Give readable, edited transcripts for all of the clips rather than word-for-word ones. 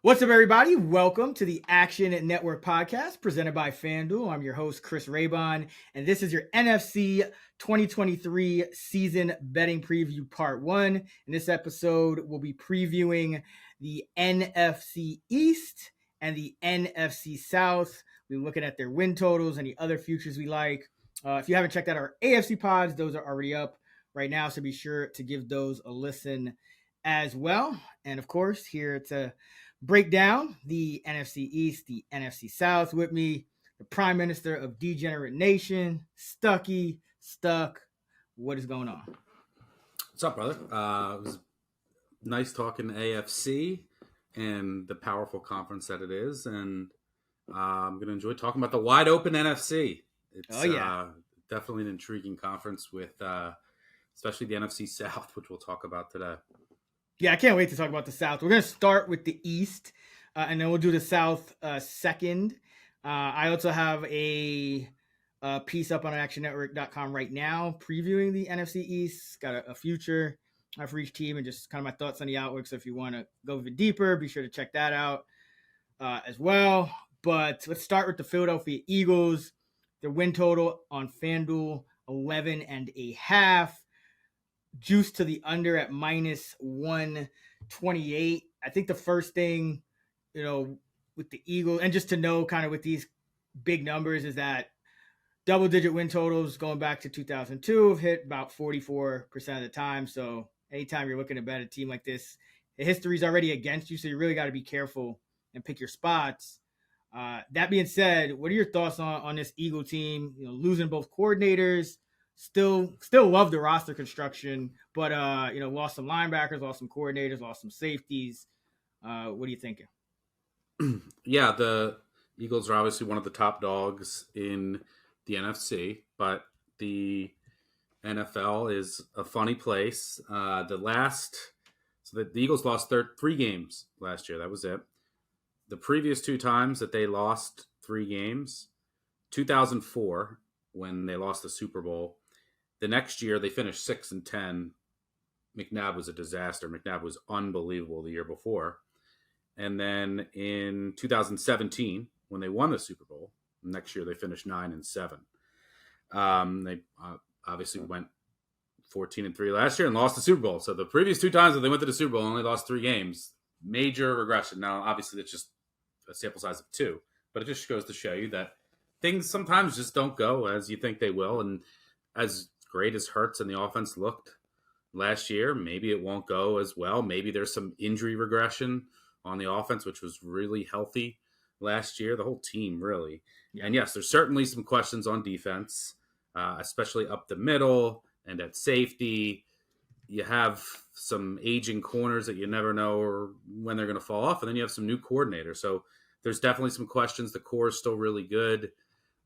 What's up, everybody? Welcome to the Action Network podcast presented by FanDuel. I'm your host, Chris Raybon, and this is your NFC 2023 season betting preview part 1. In this episode, we'll be previewing the NFC East and the NFC South. We're looking at their win totals and the other futures we like. If you haven't checked out our AFC pods, those are already up right now, so be sure to give those a listen as well. And of course, here to break down the NFC East, the NFC South with me, the Prime Minister of Degenerate Nation, Stuck. What is going on? What's up, brother? It was nice talking AFC and the powerful conference that it is, and I'm going to enjoy talking about the wide open NFC. It's definitely an intriguing conference with especially the NFC South, which we'll talk about today. Yeah, I can't wait to talk about the South. We're going to start with the East, and then we'll do the South second. I also have a piece up on actionnetwork.com right now previewing the NFC East. Got a future for each team and just kind of my thoughts on the outlook. So if you want to go a bit deeper, be sure to check that out as well. But let's start with the Philadelphia Eagles. Their win total on FanDuel, 11.5. Juice to the under at minus 128. I think the first thing, with the Eagles, and just to know kind of with these big numbers, is that double-digit win totals going back to 2002 have hit about 44% of the time. So anytime you're looking to bet a team like this, the history's already against you, so you really got to be careful and pick your spots. That being said, what are your thoughts on this Eagle team? Losing both coordinators. Still love the roster construction, but lost some linebackers, lost some coordinators, lost some safeties. What are you thinking? Yeah, the Eagles are obviously one of the top dogs in the NFC, but the NFL is a funny place. The Eagles lost 3 games last year. That was it. The previous 2 times that they lost 3 games, 2004 when they lost the Super Bowl. The next year, they finished 6-10. McNabb was a disaster. McNabb was unbelievable the year before. And then in 2017, when they won the Super Bowl, next year they finished 9-7. They obviously went 14-3 last year and lost the Super Bowl. So the previous 2 times that they went to the Super Bowl, only lost 3 games. Major regression. Now, obviously, it's just a sample size of 2, but it just goes to show you that things sometimes just don't go as you think they will. And as great as Hurts and the offense looked last year, maybe it won't go as well. Maybe there's some injury regression on the offense, which was really healthy last year. The whole team, really. And yes, there's certainly some questions on defense, especially up the middle and at safety. You have some aging corners that you never know when they're going to fall off, and then you have some new coordinators. So there's definitely some questions. The core is still really good.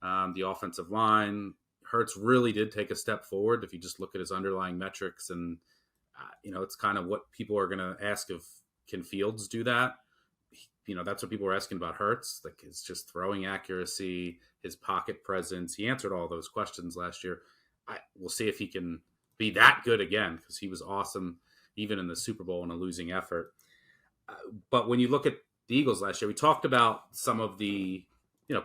The offensive line, Hurts really did take a step forward if you just look at his underlying metrics, and it's kind of what people are going to ask of, can Fields do that? That's what people were asking about Hurts, like his just throwing accuracy, his pocket presence. He answered all those questions last year. We'll see if he can be that good again, because he was awesome even in the Super Bowl in a losing effort. But when you look at the Eagles last year, we talked about some of the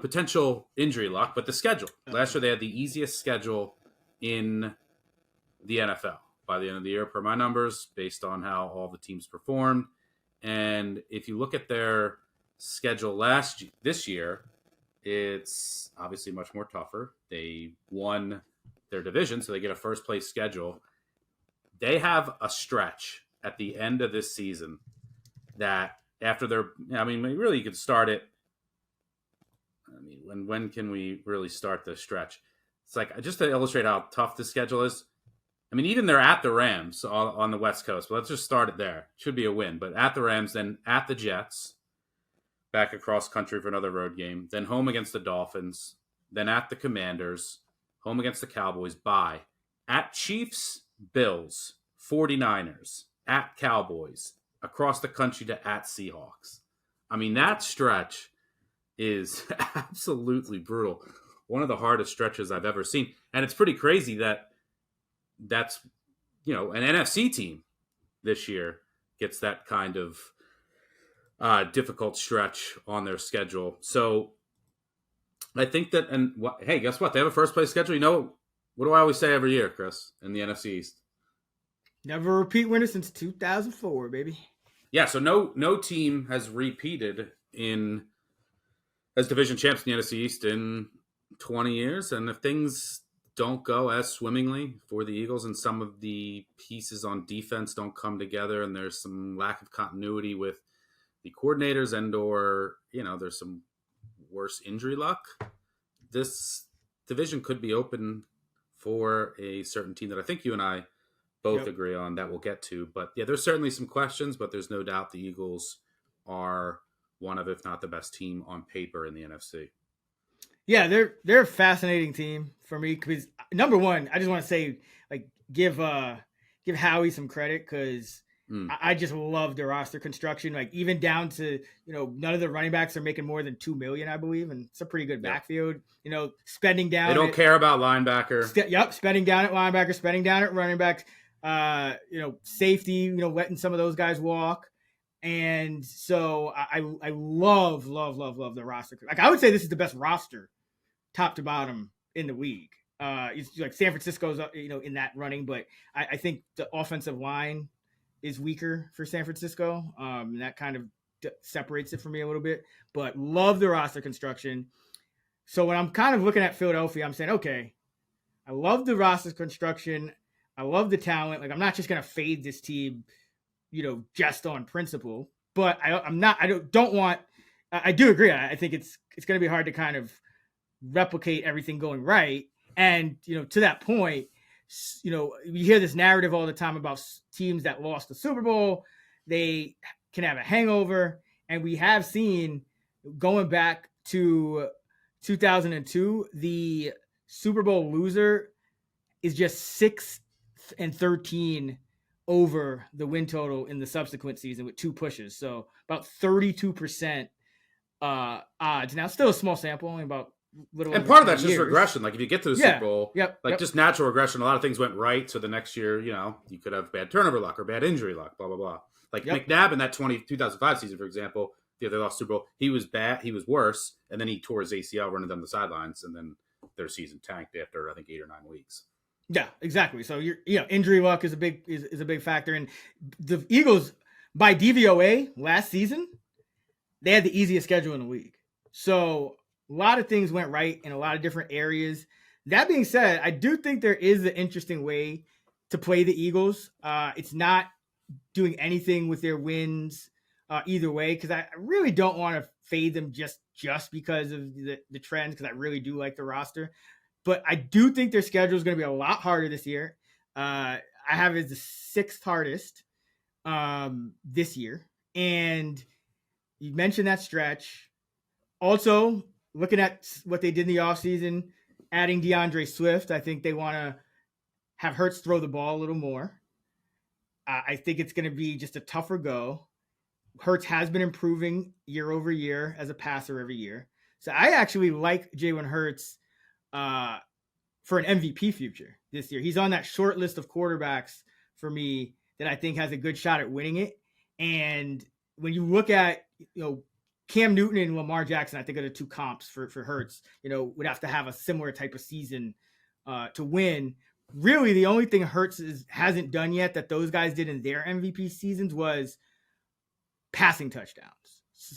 potential injury luck, but the schedule. Last year, they had the easiest schedule in the NFL by the end of the year, per my numbers, based on how all the teams performed. And if you look at their schedule this year, it's obviously much more tougher. They won their division, so they get a first-place schedule. They have a stretch at the end of this season that after really you could start it. When can we really start this stretch? It's like, just to illustrate how tough the schedule is. Even they're at the Rams on the West Coast, but let's just start it there. Should be a win, but at the Rams, then at the Jets, back across country for another road game, then home against the Dolphins, then at the Commanders, home against the Cowboys, bye, at Chiefs, Bills, 49ers, at Cowboys, across the country to at Seahawks. That stretch is absolutely brutal. One of the hardest stretches I've ever seen. And it's pretty crazy that's an NFC team this year gets that kind of difficult stretch on their schedule. So I think that, and hey, guess what? They have a first place schedule. You know, what do I always say every year, Chris, in the NFC East? Never a repeat winner since 2004, baby. Yeah, so no team has repeated as division champs in the NFC East in 20 years. And if things don't go as swimmingly for the Eagles and some of the pieces on defense don't come together and there's some lack of continuity with the coordinators or there's some worse injury luck, this division could be open for a certain team that I think you and I both agree on that we'll get to. But yeah, there's certainly some questions, but there's no doubt the Eagles are one of, if not the best team on paper in the NFC. Yeah, they're a fascinating team for me because number one, I just want to say, like, give Howie some credit because I just love the roster construction. Like, even down to none of the running backs are making more than $2 million, I believe, and it's a pretty good backfield. Spending down. They don't care about linebacker. Spending down at linebacker, spending down at running backs. Safety. Letting some of those guys walk. And so I love the roster. Like, I would say this is the best roster, top to bottom, in the league. It's like San Francisco's in that running, but I think the offensive line is weaker for San Francisco. And that kind of separates it for me a little bit. But love the roster construction. So when I'm kind of looking at Philadelphia, I'm saying, okay, I love the roster construction. I love the talent. Like, I'm not just gonna fade this team, just on principle. But I do agree. I think it's going to be hard to kind of replicate everything going right. And, to that point, you hear this narrative all the time about teams that lost the Super Bowl. They can have a hangover. And we have seen, going back to 2002, the Super Bowl loser is just 6-13 over the win total in the subsequent season with 2 pushes. So about 32% odds. Now, still a small sample, only about little. And part of that's just regression. Like, if you get to the Super Bowl, just natural regression, a lot of things went right. So the next year, you could have bad turnover luck or bad injury luck, blah, blah, blah. Like McNabb in that 2005 season, for example, the other lost Super Bowl, he was bad. He was worse. And then he tore his ACL running down the sidelines. And then their season tanked after, I think, 8 or 9 weeks. Yeah, exactly. So injury luck is a big factor. And the Eagles, by DVOA last season, they had the easiest schedule in the league. So a lot of things went right in a lot of different areas. That being said, I do think there is an interesting way to play the Eagles. It's not doing anything with their wins either way, because I really don't want to fade them just because of the trends, because I really do like the roster. But I do think their schedule is going to be a lot harder this year. I have it as the 6th hardest this year. And you mentioned that stretch. Also, looking at what they did in the offseason, adding DeAndre Swift, I think they want to have Hurts throw the ball a little more. I think it's going to be just a tougher go. Hurts has been improving year over year as a passer every year. So I actually like Jalen Hurts for an MVP future this year. He's on that short list of quarterbacks for me that I think has a good shot at winning it. And when you look at, Cam Newton and Lamar Jackson, I think are the 2 comps for Hurts, would have to have a similar type of season to win. Really, the only thing Hurts hasn't done yet that those guys did in their MVP seasons was passing touchdowns.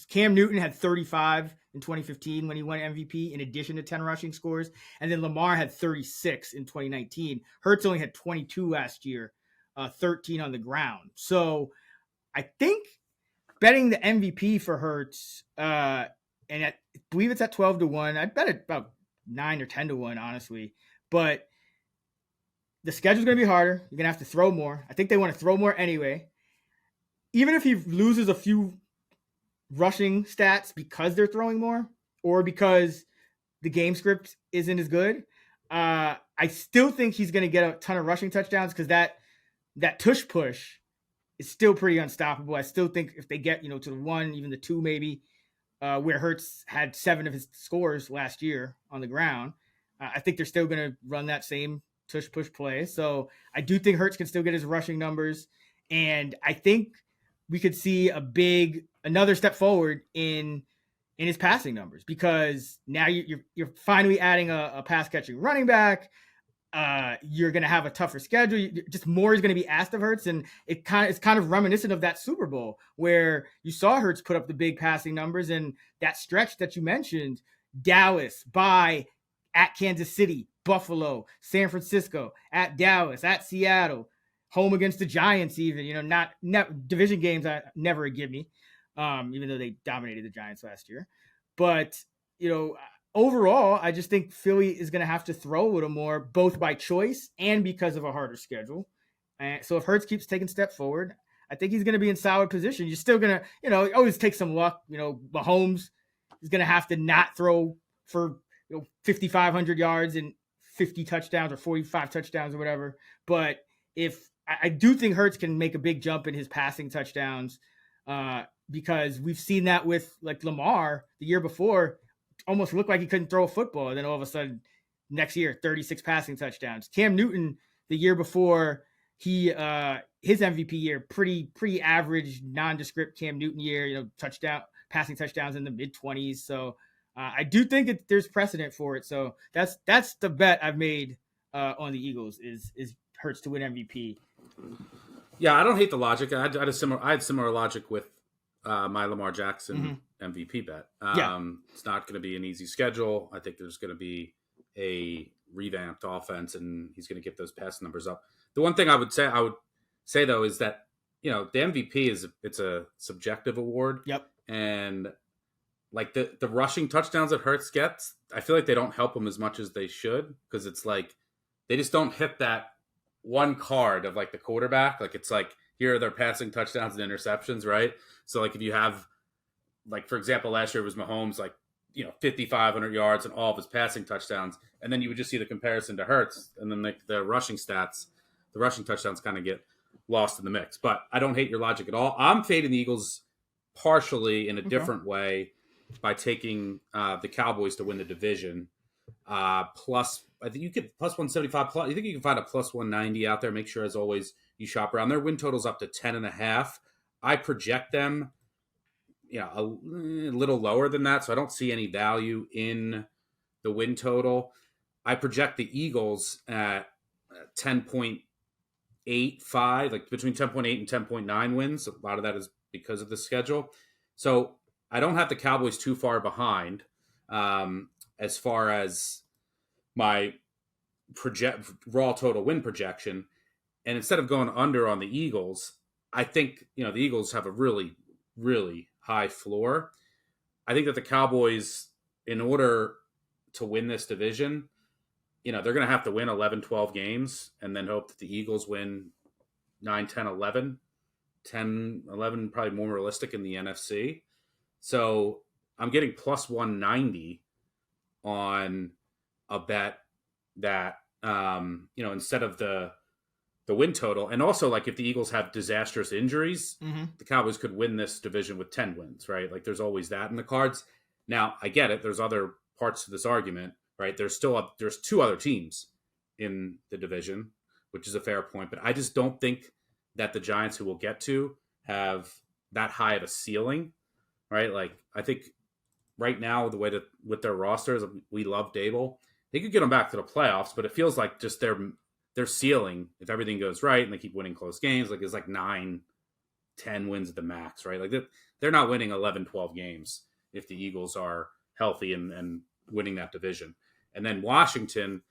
Cam Newton had 35 in 2015 when he won MVP, in addition to 10 rushing scores. And then Lamar had 36 in 2019. Hurts only had 22 last year, 13 on the ground. So I think betting the MVP for Hurts, and I believe it's at 12-1. I'd bet it about 9 or 10-1, honestly. But the schedule's going to be harder. You're going to have to throw more. I think they want to throw more anyway. Even if he loses a few rushing stats because they're throwing more, or because the game script isn't as good, I still think he's going to get a ton of rushing touchdowns, because that tush push is still pretty unstoppable. I still think if they get to the 1, even the 2 maybe, where Hurts had 7 of his scores last year on the ground, I think they're still going to run that same tush push play. So I do think Hurts can still get his rushing numbers, and I think we could see a big another step forward in his passing numbers, because now you're finally adding a pass catching running back. You're going to have a tougher schedule. Just more is going to be asked of Hurts, and it's kind of reminiscent of that Super Bowl where you saw Hurts put up the big passing numbers, and that stretch that you mentioned, Dallas, bye, at Kansas City, Buffalo, San Francisco, at Dallas, at Seattle, home against the Giants, even, not division games. Never a give me, even though they dominated the Giants last year. But, overall, I just think Philly is going to have to throw a little more, both by choice and because of a harder schedule. And so if Hurts keeps taking a step forward, I think he's going to be in solid position. You're still going to, it always takes some luck. Mahomes is going to have to not throw for 5,500 yards and 50 touchdowns or 45 touchdowns or whatever. But if I do think Hurts can make a big jump in his passing touchdowns, because we've seen that with like Lamar the year before. Almost looked like he couldn't throw a football. And then all of a sudden next year, 36 passing touchdowns. Cam Newton the year before, his MVP year, pretty average, nondescript Cam Newton year, passing touchdowns in the mid-20s. So I do think there's precedent for it. So that's the bet I've made on the Eagles is Hurts to win MVP. Yeah, I don't hate the logic. I had similar logic with my Lamar Jackson MVP bet. It's not going to be an easy schedule. I think there's going to be a revamped offense, and he's going to get those pass numbers up. The one thing I would say though is that the MVP it's a subjective award. Yep. And like the rushing touchdowns that Hurts gets, I feel like they don't help him as much as they should, because it's like they just don't hit that one card of like the quarterback. Like it's like, here are their passing touchdowns and interceptions, right? So like if you have, like for example, last year it was Mahomes, like 5,500 yards and all of his passing touchdowns, and then you would just see the comparison to Hurts, and then like the rushing stats, the rushing touchdowns kind of get lost in the mix. But I don't hate your logic at all. I'm fading the Eagles partially in a different way by taking the Cowboys to win the division. Plus, I think you could plus 175. Plus, you think you can find a plus 190 out there? Make sure, as always, you shop around. Their win total's up to 10.5. I project them, a little lower than that, so I don't see any value in the win total. I project the Eagles at 10.85, like between 10.8 and 10.9 wins. A lot of that is because of the schedule. So I don't have the Cowboys too far behind as far as my raw total win projection. And instead of going under on the Eagles, I think, the Eagles have a really, really high floor. I think that the Cowboys, in order to win this division, they're going to have to win 11, 12 games and then hope that the Eagles win 9, 10, 11. 10, 11, probably more realistic in the NFC. So I'm getting plus 190 on a bet that, instead of the win total. And also, like, if the Eagles have disastrous injuries, the Cowboys could win this division with 10 wins, right? Like, there's always that in the cards. Now, I get it. There's other parts to this argument, right? There's two other teams in the division, which is a fair point. But I just don't think that the Giants, who we'll get to, have that high of a ceiling, right? Like, I think right now, the way that with their rosters, we love Dable. They could get them back to the playoffs, but it feels like just their ceiling, if everything goes right and they keep winning close games, like it's like 9, 10 wins at the max, right? Like they're not winning 11, 12 games if the Eagles are healthy and winning that division. And then Washington,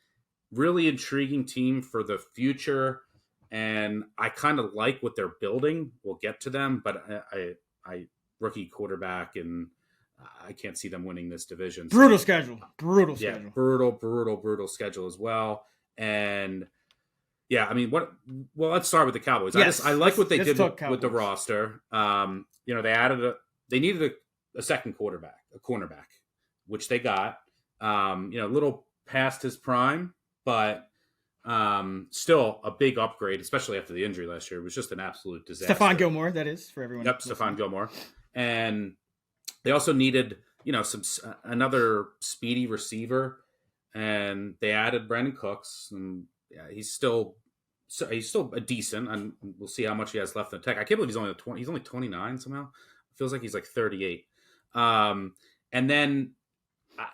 really intriguing team for the future. And I kind of like what they're building. We'll get to them, but I rookie quarterback, and I can't see them winning this division. Brutal schedule. Brutal schedule as well. And yeah, I mean, let's start with the Cowboys. Yes, I like what they did with the Cowboys. roster. They needed a second a cornerback, which they got. A little past his prime, but still a big upgrade, especially after the injury last year. It was just an absolute disaster. Stephon Gilmore, that is, for everyone. Yep, Stephon Gilmore. And they also needed, another speedy receiver, and they added Brandon Cooks, and he's still a decent, and we'll see how much he has left in the tech. I can't believe he's only 29 somehow. Feels like he's like 38. And then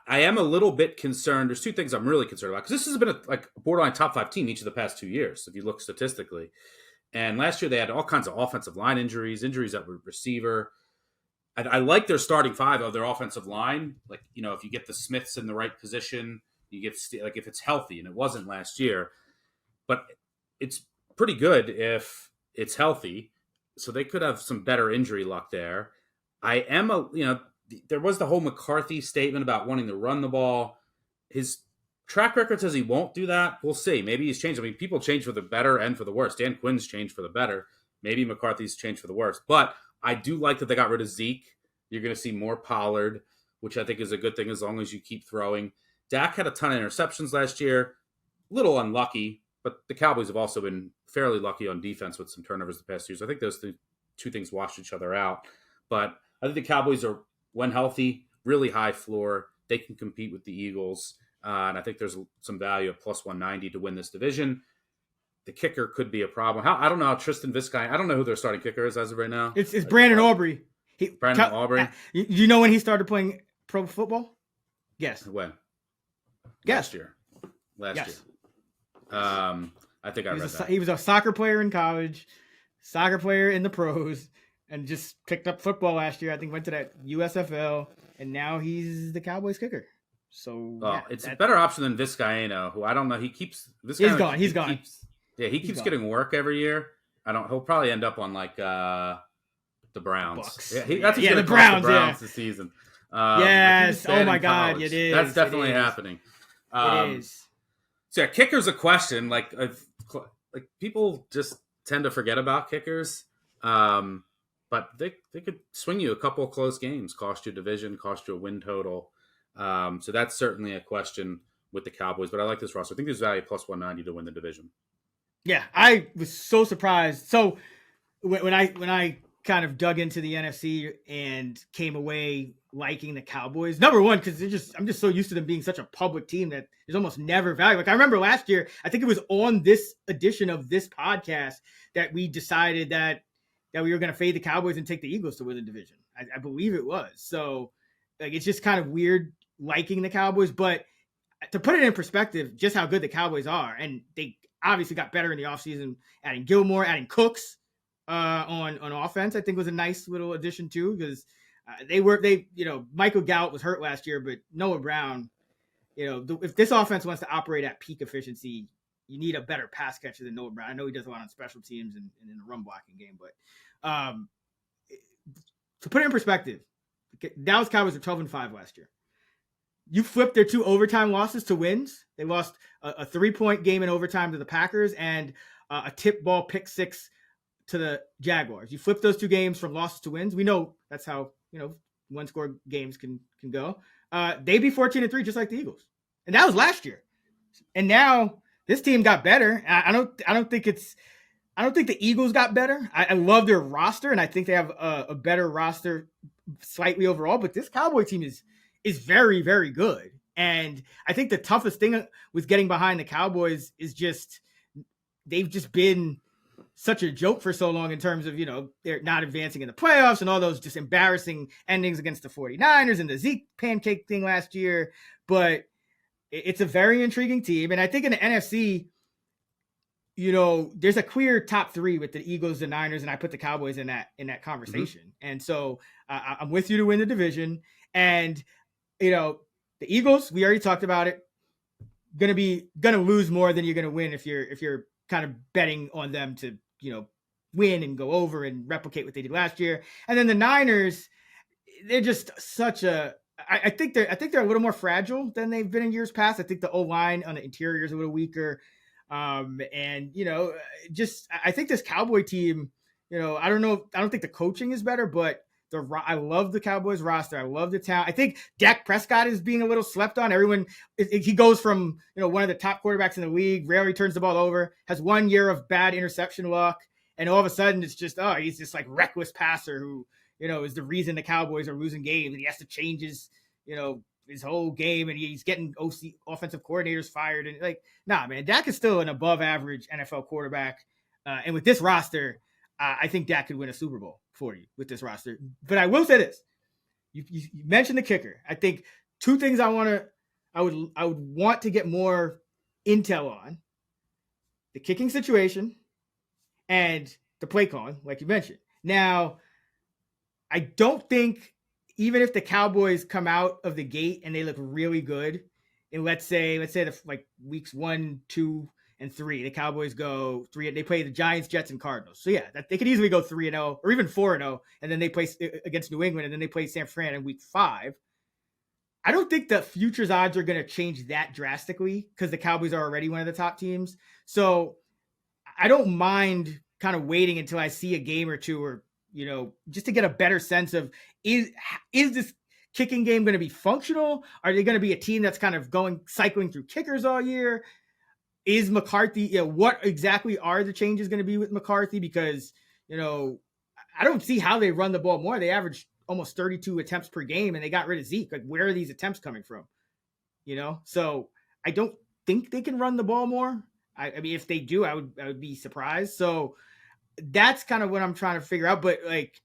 I am a little bit concerned. There's two things I'm really concerned about, because this has been a borderline top 5 team each of the past 2 years, if you look statistically. And last year they had all kinds of offensive line injuries at receiver. I like their starting 5 of their offensive line. Like, if you get the Smiths in the right position, you get like if it's healthy, and it wasn't last year, but it's pretty good if it's healthy. So they could have some better injury luck there. There was the whole McCarthy statement about wanting to run the ball. His track record says he won't do that. We'll see. Maybe he's changed. I mean, people change for the better and for the worse. Dan Quinn's changed for the better. Maybe McCarthy's changed for the worse. But I do like that they got rid of Zeke. You're going to see more Pollard, which I think is a good thing as long as you keep throwing. Dak had a ton of interceptions last year. A little unlucky, but the Cowboys have also been fairly lucky on defense with some turnovers the past years. I think those two things wash each other out. But I think the Cowboys are, when healthy, really high floor. They can compete with the Eagles. And I think there's some value at plus 190 to win this division. The kicker could be a problem. I don't know how Tristan Vizcaino, I don't know who their starting kicker is as of right now. It's Brandon Aubrey. Aubrey. You know when he started playing pro football? Guess. When? Guess. Last year. I think I read that. He was a soccer player in college, soccer player in the pros, and just picked up football last year. I think went to that USFL, and now he's the Cowboys kicker. So it's a better option than Vizcaino, who I don't know. He's gone. He's gone. He keeps getting work every year. He'll probably end up on like the Browns. Bucks. The Browns this season. Yes. Oh my God, it is. That's definitely happening. It is. So yeah, kicker's a question. Like people just tend to forget about kickers, but they could swing you a couple of close games, cost you a division, cost you a win total. So that's certainly a question with the Cowboys. But I like this roster. I think there's value plus 190 to win the division. Yeah, I was so surprised. So when I kind of dug into the NFC and came away liking the Cowboys, number one, because I'm just so used to them being such a public team that there's almost never value. Like I remember last year, I think it was on this edition of this podcast that we decided that we were going to fade the Cowboys and take the Eagles to win the division. I believe it was. So like it's just kind of weird liking the Cowboys, but to put it in perspective, just how good the Cowboys are, and they obviously got better in the offseason, adding Gilmore, adding Cooks on offense, I think was a nice little addition too, because Michael Gallup was hurt last year, but Noah Brown, if this offense wants to operate at peak efficiency, you need a better pass catcher than Noah Brown. I know he does a lot on special teams and in the run blocking game, but to put it in perspective, Dallas Cowboys were 12-5 last year. You flipped their 2 overtime losses to wins. They lost a 3-point game in overtime to the Packers and a tip ball pick 6 to the Jaguars. You flip those 2 games from losses to wins. We know that's how, one score games can go. They'd be 14-3, just like the Eagles. And that was last year. And now this team got better. I don't think the Eagles got better. I love their roster, and I think they have a better roster slightly overall, but this Cowboy team is very, very good. And I think the toughest thing with getting behind the Cowboys is just they've just been such a joke for so long in terms of, they're not advancing in the playoffs and all those just embarrassing endings against the 49ers and the Zeke pancake thing last year. But it's a very intriguing team. And I think in the NFC, there's a clear top 3 with the Eagles, the Niners, and I put the Cowboys in that conversation. Mm-hmm. And so I'm with you to win the division. And, the Eagles, we already talked about it, gonna lose more than you're gonna win if you're kind of betting on them to, win and go over and replicate what they did last year. And then the Niners, they're just I think they're a little more fragile than they've been in years past. I think the O-line on the interior is a little weaker. I think this Cowboy team, I don't think the coaching is better, but I love the Cowboys roster. I love the talent. I think Dak Prescott is being a little slept on. Everyone, he goes from, one of the top quarterbacks in the league, rarely turns the ball over, has 1 year of bad interception luck. And all of a sudden it's just, he's this like reckless passer who, is the reason the Cowboys are losing games, and he has to change his whole game, and he's getting offensive coordinators fired. And like, nah, man, Dak is still an above average NFL quarterback. And with this roster, I think Dak could win a Super Bowl for you with this roster. But I will say this: you mentioned the kicker. I think two things I would want to get more intel on: the kicking situation and the play calling, like you mentioned. Now, I don't think, even if the Cowboys come out of the gate and they look really good, and let's say the like weeks 1, 2, and 3, the Cowboys go 3. They play the Giants, Jets, and Cardinals. So yeah, that they could easily go 3-0 or even 4-0, and then they play against New England, and then they play San Fran in week 5. I don't think the futures odds are going to change that drastically because the Cowboys are already one of the top teams. So I don't mind kind of waiting until I see a game or two, or just to get a better sense of is this kicking game going to be functional? Are they going to be a team that's kind of cycling through kickers all year? Is McCarthy, what exactly are the changes going to be with McCarthy? Because, I don't see how they run the ball more. They average almost 32 attempts per game, and they got rid of Zeke. Like, where are these attempts coming from? So I don't think they can run the ball more. I mean, if they do, I would be surprised. So that's kind of what I'm trying to figure out. But like,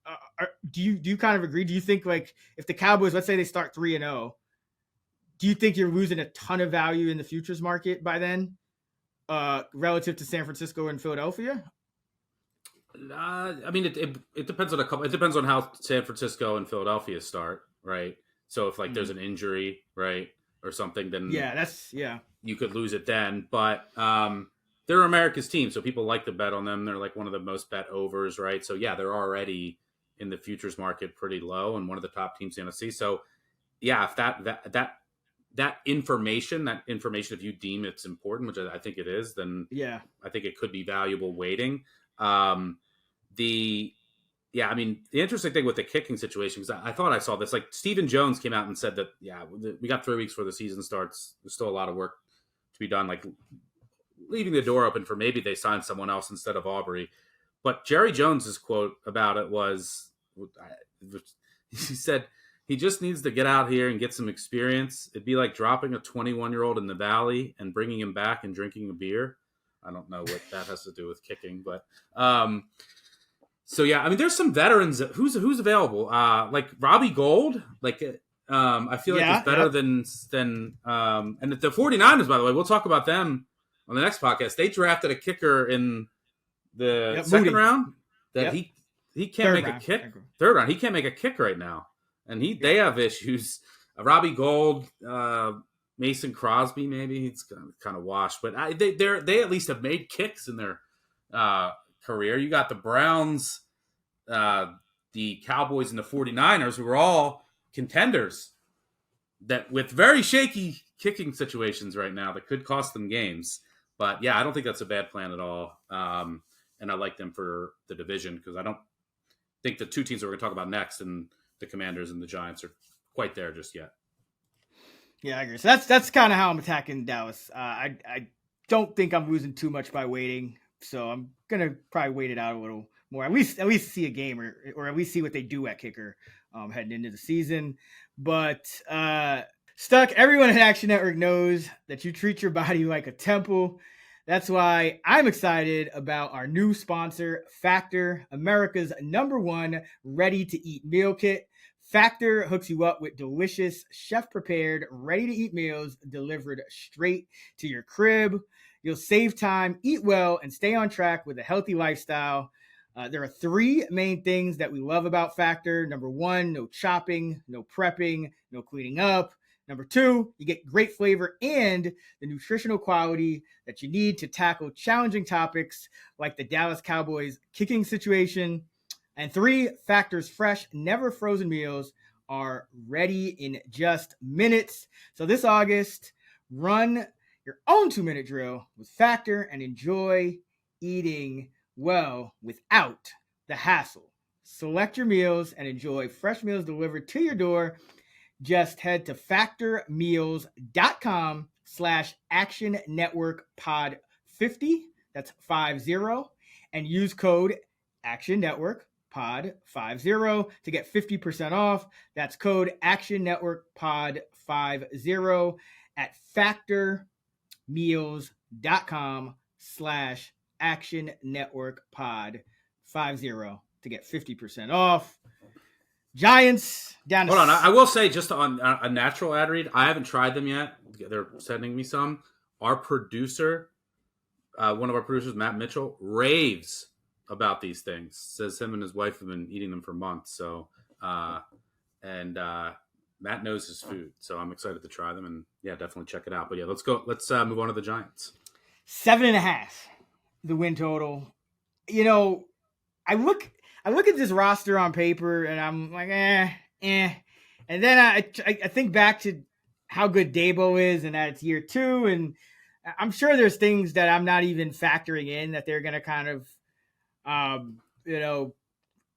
do you kind of agree? Do you think, like, if the Cowboys, let's say they start 3-0, do you think you're losing a ton of value in the futures market by then, relative to San Francisco and Philadelphia? I mean, it depends on a couple. It depends on how San Francisco and Philadelphia start, right? So if there's an injury, right, or something, then you could lose it then. But they're America's team, so people like to bet on them. They're like one of the most bet overs, right? So yeah, they're already in the futures market pretty low and one of the top teams in the NFC. So yeah, if that information, if you deem it's important, which I think it is, then I think it could be valuable waiting. The interesting thing with the kicking situation, because I thought I saw this, like Stephen Jones came out and said that, we got 3 weeks before the season starts. There's still a lot of work to be done, like leaving the door open for maybe they sign someone else instead of Aubrey. But Jerry Jones's quote about it was, he said, he just needs to get out here and get some experience. It'd be like dropping a 21-year-old in the valley and bringing him back and drinking a beer. I don't know what that has to do with kicking, but so yeah, I mean, there's some veterans. Who's available? Like Robbie Gould. Like I feel like it's better than and the 49ers, by the way, we'll talk about them on the next podcast. They drafted a kicker in the second round that he can't make a kick. Third round, he can't make a kick right now, and they have issues. Robbie Gould, Mason Crosby, maybe he's kind of washed, but they at least have made kicks in their career. You got the Browns, the Cowboys, and the 49ers, who are all contenders that with very shaky kicking situations right now that could cost them games. But yeah, I don't think that's a bad plan at all. And I like them for the division because I don't think the two teams that we're going to talk about next, and the Commanders and the Giants, are quite there just yet. Yeah, I agree. So that's kind of how I'm attacking Dallas. I don't think I'm losing too much by waiting, so I'm gonna probably wait it out a little more. At least see a game, or at least see what they do at kicker heading into the season. But Stuck, everyone at Action Network knows that you treat your body like a temple. That's why I'm excited about our new sponsor, Factor, America's #1 ready-to-eat meal kit. Factor hooks you up with delicious, chef-prepared, ready-to-eat meals delivered straight to your crib. You'll save time, eat well, and stay on track with a healthy lifestyle. There are 3 main things that we love about Factor. Number 1, no chopping, no prepping, no cleaning up. Number 2, you get great flavor and the nutritional quality that you need to tackle challenging topics like the Dallas Cowboys kicking situation. And 3, Factor's fresh, never frozen meals are ready in just minutes. So this August, run your own 2-minute drill with Factor and enjoy eating well without the hassle. Select your meals and enjoy fresh meals delivered to your door. Just head to factormeals.com/Action Network Pod 50. That's 50, and use code Action Network Pod 50 to get 50% off. That's code Action Network Pod 50 at factormeals.com/Action Network Pod to get 50% off. Giants down to... Hold on, I will say just on a natural ad read, I haven't tried them yet. They're sending me some. Our producer, one of our producers, Matt Mitchell, raves about these things. Says him and his wife have been eating them for months. So, Matt knows his food, so I'm excited to try them, and yeah, definitely check it out. But yeah, let's go. Let's move on to the Giants. 7.5, the win total. You know, I look at this roster on paper, and I'm like, eh. And then I think back to how good Dabo is, and that it's year 2, and I'm sure there's things that I'm not even factoring in that they're gonna kind of,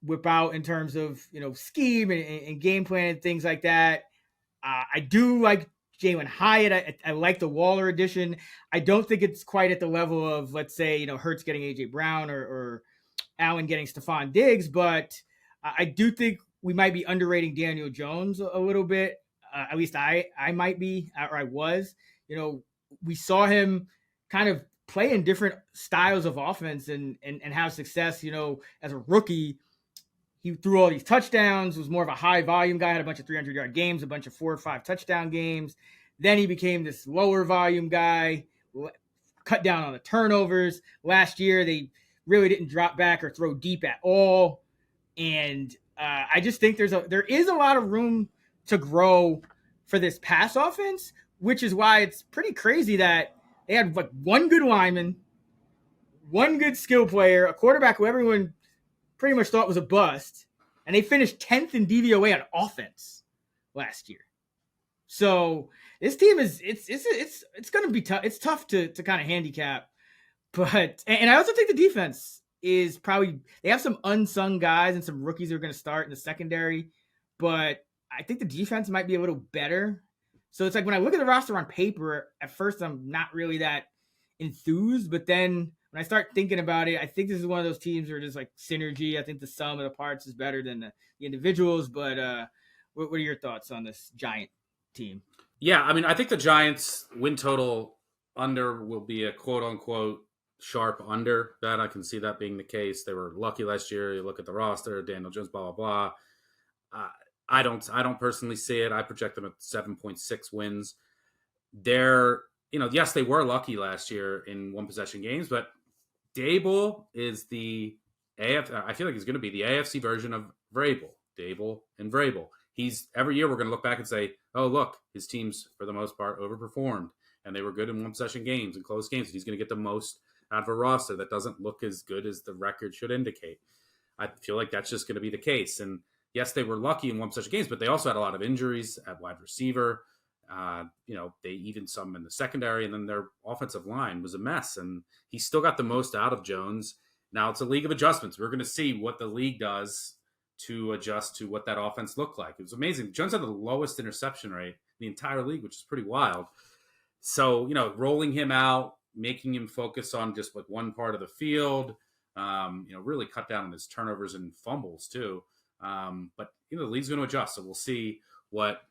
whip out in terms of scheme and game plan and things like that. I do like Jalen Hyatt. I like the Waller addition. I don't think it's quite at the level of, let's say, Hurts getting A.J. Brown or Allen getting Stephon Diggs, but I do think we might be underrating Daniel Jones a little bit. At least I might be, or I was. We saw him kind of play in different styles of offense and have success. As a rookie, he threw all these touchdowns, was more of a high volume guy, had a bunch of 300-yard games, a bunch of 4 or 5 touchdown games. Then he became this lower volume guy, cut down on the turnovers. Last year, they really didn't drop back or throw deep at all. And I just think there is a lot of room to grow for this pass offense, which is why it's pretty crazy that they had like one good lineman, one good skill player, a quarterback who everyone pretty much thought was a bust, and they finished 10th in DVOA on offense last year. So this team is it's going to be tough. It's tough to kind of handicap, but and I also think the defense is probably, they have some unsung guys and some rookies who are going to start in the secondary, but I think the defense might be a little better. So it's like when I look at the roster on paper, at first I'm not really that enthused, but then when I start thinking about it, I think this is one of those teams where there's like synergy. I think the sum of the parts is better than the individuals, but what are your thoughts on this Giant team? Yeah, I mean, I think the Giants win total under will be a quote-unquote sharp under. That I can see that being the case. They were lucky last year. You look at the roster, Daniel Jones, blah, blah, blah. I don't personally see it. I project them at 7.6 wins. They're, yes, they were lucky last year in one-possession games, but Dable is the I feel like he's going to be the AFC version of Vrabel. Dable and Vrabel. Every year we're going to look back and say, oh, look, his teams, for the most part, overperformed, and they were good in one-possession games and close games. He's going to get the most out of a roster that doesn't look as good as the record should indicate. I feel like that's just going to be the case. And yes, they were lucky in one-possession games, but they also had a lot of injuries at wide receiver. They even some in the secondary, and then their offensive line was a mess. And he still got the most out of Jones. Now it's a league of adjustments. We're going to see what the league does to adjust to what that offense looked like. It was amazing. Jones had the lowest interception rate in the entire league, which is pretty wild. So, rolling him out, making him focus on just like one part of the field, really cut down on his turnovers and fumbles too. But the league's going to adjust. So we'll see what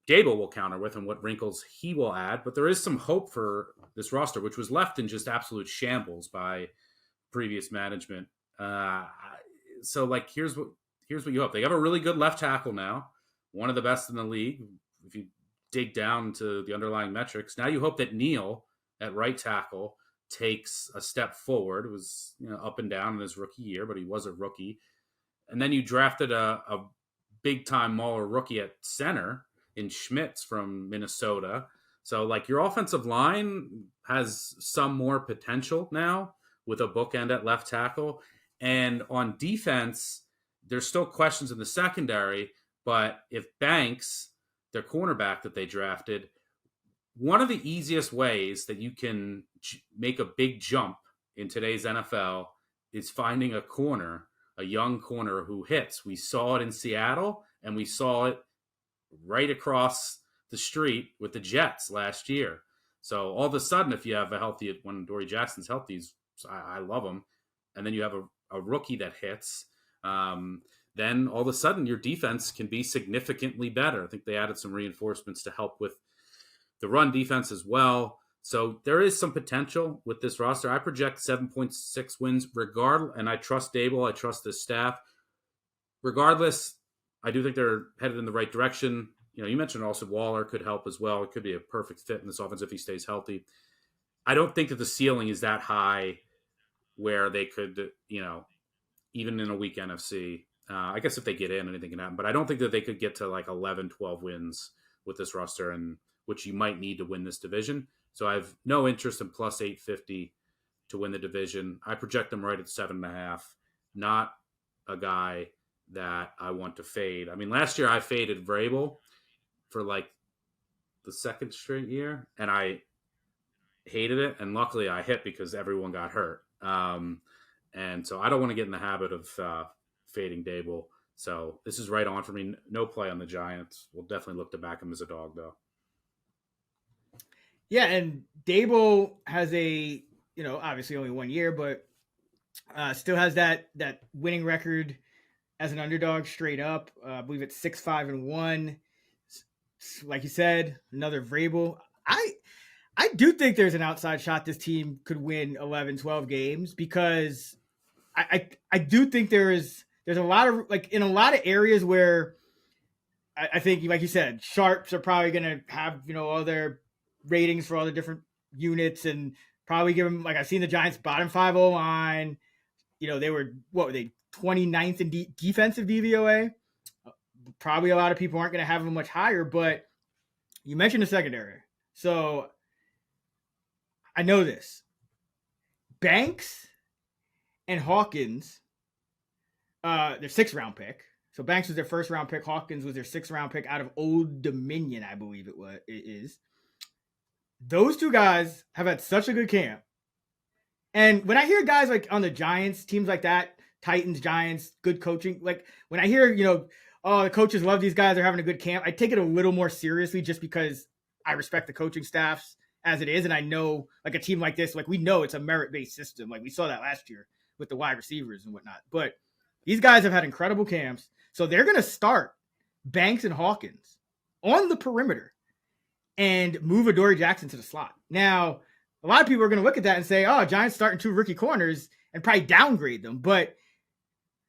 Dable will counter with and what wrinkles he will add. But there is some hope for this roster, which was left in just absolute shambles by previous management. So here's what you hope. They have a really good left tackle now, one of the best in the league. If you dig down to the underlying metrics, now you hope that Neal at right tackle takes a step forward. It was up and down in his rookie year, but he was a rookie. And then you drafted a big-time Mauler rookie at center in Schmitz from Minnesota. So, your offensive line has some more potential now with a bookend at left tackle. And on defense, there's still questions in the secondary. But if Banks, their cornerback that they drafted, one of the easiest ways that you can make a big jump in today's NFL is finding a young corner who hits. We saw it in Seattle, and we saw it right across the street with the Jets last year. So all of a sudden, if you have when Dory Jackson's healthy, I love him, and then you have a rookie that hits, then all of a sudden your defense can be significantly better. I think they added some reinforcements to help with the run defense as well. So there is some potential with this roster. I project 7.6 wins regardless, and I trust Dable. I trust this staff. Regardless, I do think they're headed in the right direction. You mentioned also Waller could help as well. It could be a perfect fit in this offense if he stays healthy. I don't think that the ceiling is that high where they could, even in a weak NFC, I guess if they get in, anything can happen. But I don't think that they could get to like 11, 12 wins with this roster, and which you might need to win this division. So I have no interest in plus 850 to win the division. I project them right at 7.5. Not a guy that I want to fade. I mean, last year I faded Vrabel for like the second straight year, and I hated it. And luckily I hit because everyone got hurt. And so I don't want to get in the habit of fading Dable. So this is right on for me. No play on the Giants. We'll definitely look to back him as a dog, though. Yeah, and Dable has a, obviously only 1 year, but still has that winning record as an underdog straight up. I believe it's 6-5-1. Like you said, another Vrabel. I do think there's an outside shot this team could win 11, 12 games because I do think there's a lot of, in a lot of areas where I think, like you said, sharps are probably going to have, all their ratings for all the different units and probably give them, I've seen the Giants bottom 5 O-line. They were, 29th in defensive DVOA. Probably a lot of people aren't going to have them much higher, but you mentioned the secondary. So I know this. Banks and Hawkins, their 6th-round pick. So Banks was their 1st-round pick. Hawkins was their 6th-round pick out of Old Dominion, I believe it is. Those two guys have had such a good camp. And when I hear guys on the Giants, teams like that, Titans, Giants, good coaching, when I hear, the coaches love these guys, they're having a good camp, I take it a little more seriously just because I respect the coaching staffs as it is. And I know a team like this, we know it's a merit-based system. We saw that last year with the wide receivers and whatnot. But these guys have had incredible camps. So they're going to start Banks and Hawkins on the perimeter and move Adoree Jackson to the slot. Now, a lot of people are going to look at that and say, oh, Giants starting 2 rookie corners and probably downgrade them. But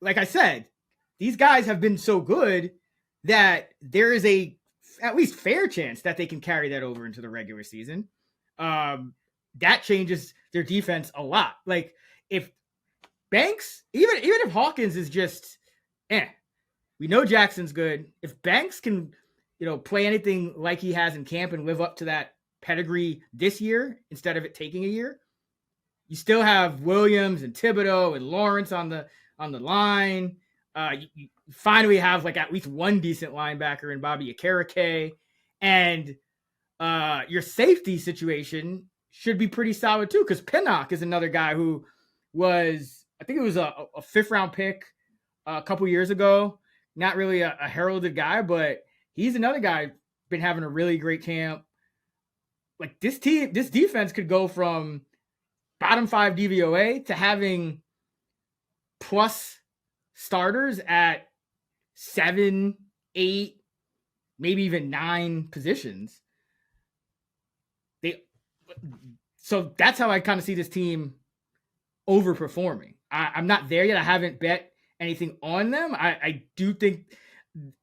like I said, these guys have been so good that there is a at least fair chance that they can carry that over into the regular season. That changes their defense a lot. If Banks, even if Hawkins is just, we know Jackson's good. If Banks can, play anything like he has in camp and live up to that pedigree this year instead of it taking a year, you still have Williams and Thibodeau and Lawrence on the line. You finally have at least one decent linebacker in Bobby Akereke, and your safety situation should be pretty solid too, because Pinnock is another guy who was, I think it was a 5th-round pick a couple years ago. Not really a heralded guy, but he's another guy been having a really great camp. This defense could go from bottom 5 DVOA to having plus starters at 7, 8, maybe even 9 positions. So that's how I kind of see this team overperforming. I'm not there yet. I haven't bet anything on them. I do think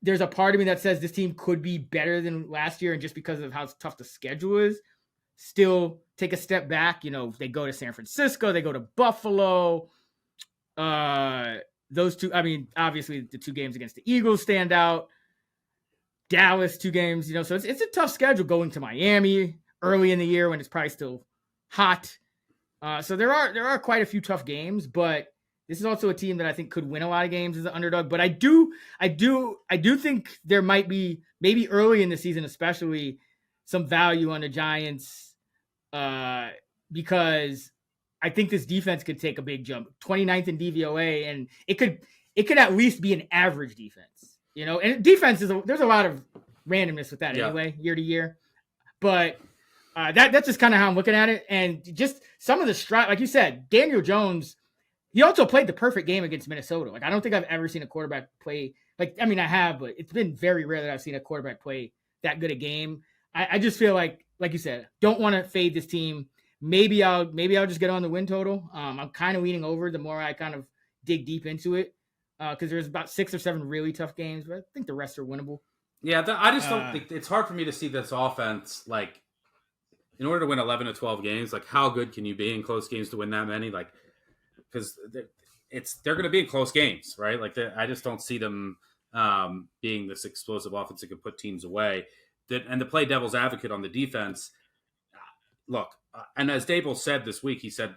there's a part of me that says this team could be better than last year, and just because of how tough the schedule is, still take a step back. They go to San Francisco, they go to Buffalo. Those two, obviously the 2 games against the Eagles stand out. Dallas, 2 games, so it's a tough schedule going to Miami early in the year when it's probably still hot. So there are quite a few tough games, but this is also a team that I think could win a lot of games as an underdog. But I do think there might be, maybe early in the season especially, some value on the Giants because I think this defense could take a big jump. 29th in DVOA, and it could at least be an average defense. And defense there's a lot of randomness with that anyway, year to year. But that's just kind of how I'm looking at it. And just some of the like you said, Daniel Jones, he also played the perfect game against Minnesota. I don't think I've ever seen a quarterback play I have, but it's been very rare that I've seen a quarterback play that good a game. I just feel like like you said, don't want to fade this team. Maybe I'll just get on the win total. I'm kind of leaning over the more I kind of dig deep into it, because there's about 6 or 7 really tough games, but I think the rest are winnable. Yeah, I just don't think it's hard for me to see this offense like in order to win 11 to 12 games. Like, how good can you be in close games to win that many? Like, because they're going to be in close games, right? Like, I just don't see them being this explosive offense that can put teams away. And to play devil's advocate on the defense, look, and as Dable said this week, he said,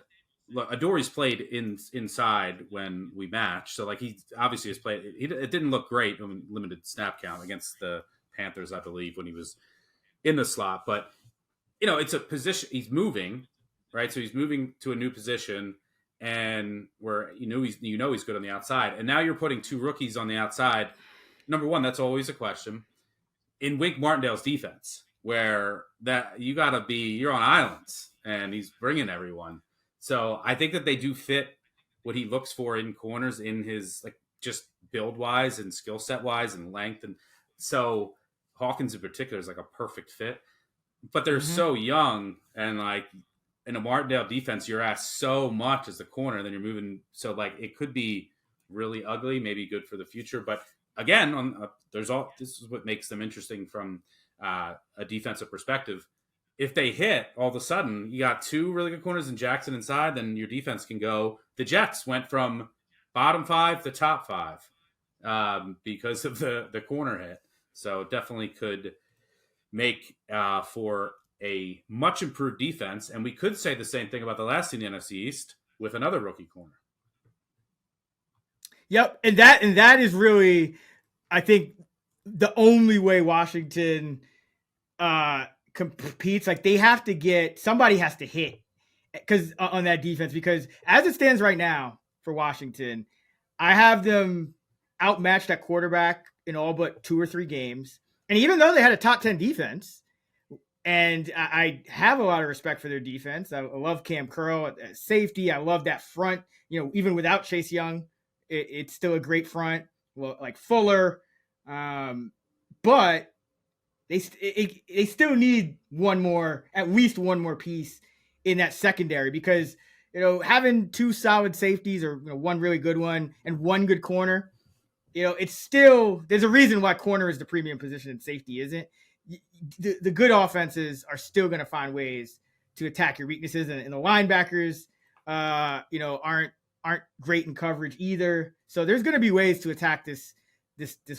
look, Adori's played inside when we match. So, like, he obviously has played. It didn't look great when limited snap count against the Panthers, I believe, when he was in the slot. But, it's a position. He's moving, right? So he's moving to a new position, and where he's good on the outside. And now you're putting 2 rookies on the outside. Number one, that's always a question. In Wink Martindale's defense, where that you're on islands, and he's bringing everyone. So I think that they do fit what he looks for in corners in his, like, just build wise and skill set wise and length. And so Hawkins in particular is like a perfect fit, but they're so young, and like in a Martindale defense, you're asked so much as the corner, then you're moving. So like it could be really ugly, maybe good for the future. But again, this is what makes them interesting from a defensive perspective. If they hit, all of a sudden you got 2 really good corners and Jackson inside, then your defense can go. The Jets went from bottom 5 to top 5 because of the corner hit. So definitely could make for a much improved defense. And we could say the same thing about the last team in the NFC East with another rookie corner. Yep. And that is really, I think, the only way Washington competes. Like, they have to somebody has to hit because on that defense, because as it stands right now for Washington, I have them outmatched at quarterback in all but 2 or 3 games. And even though they had a top 10 defense, and I have a lot of respect for their defense. I love Cam Curl at safety. I love that front. Even without Chase Young, it's still a great front. Well, like Fuller, but they still need at least one more piece in that secondary, because having 2 solid safeties or 1 really good one and 1 good corner, it's still, there's a reason why corner is the premium position and safety isn't. The good offenses are still going to find ways to attack your weaknesses, and the linebackers, aren't great in coverage either. So there's going to be ways to attack this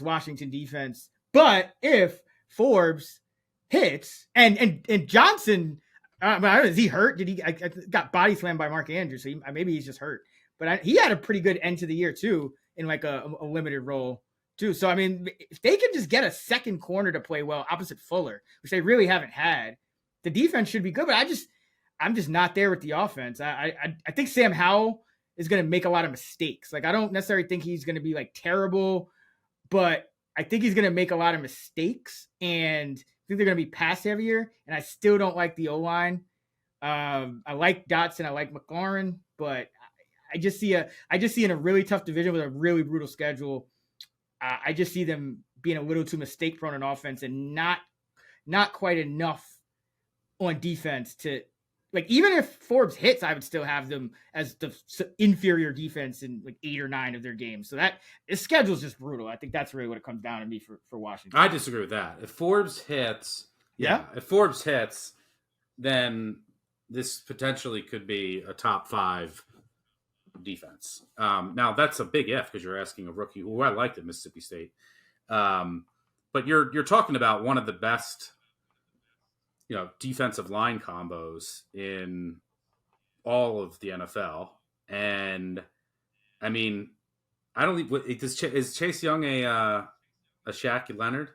Washington defense. But if Forbes hits and Johnson, I don't know, is he hurt? Did he got body slammed by Mark Andrews? So maybe he's just hurt. But he had a pretty good end to the year too, in like a limited role too. So, I mean, if they can just get a second corner to play well opposite Fuller, which they really haven't had, the defense should be good. But I'm just not there with the offense. I think Sam Howell is going to make a lot of mistakes. Like, I don't necessarily think he's going to be like terrible, but I think he's going to make a lot of mistakes, and I think they're going to be pass heavier. And I still don't like the O-line. I like Dotson. I like McLaurin, but I just see in a really tough division with a really brutal schedule, I just see them being a little too mistake prone on offense and not quite enough on defense to, like, even if Forbes hits, I would still have them as the inferior defense in like 8 or 9 of their games. So that the schedule is just brutal. I think that's really what it comes down to me for Washington. I disagree with that. If Forbes hits, then this potentially could be a top 5 defense. Now that's a big if, because you're asking a rookie who I liked at Mississippi State. But you're talking about one of the best, defensive line combos in all of the NFL. And I mean, I don't is Chase Young a Shaq Leonard?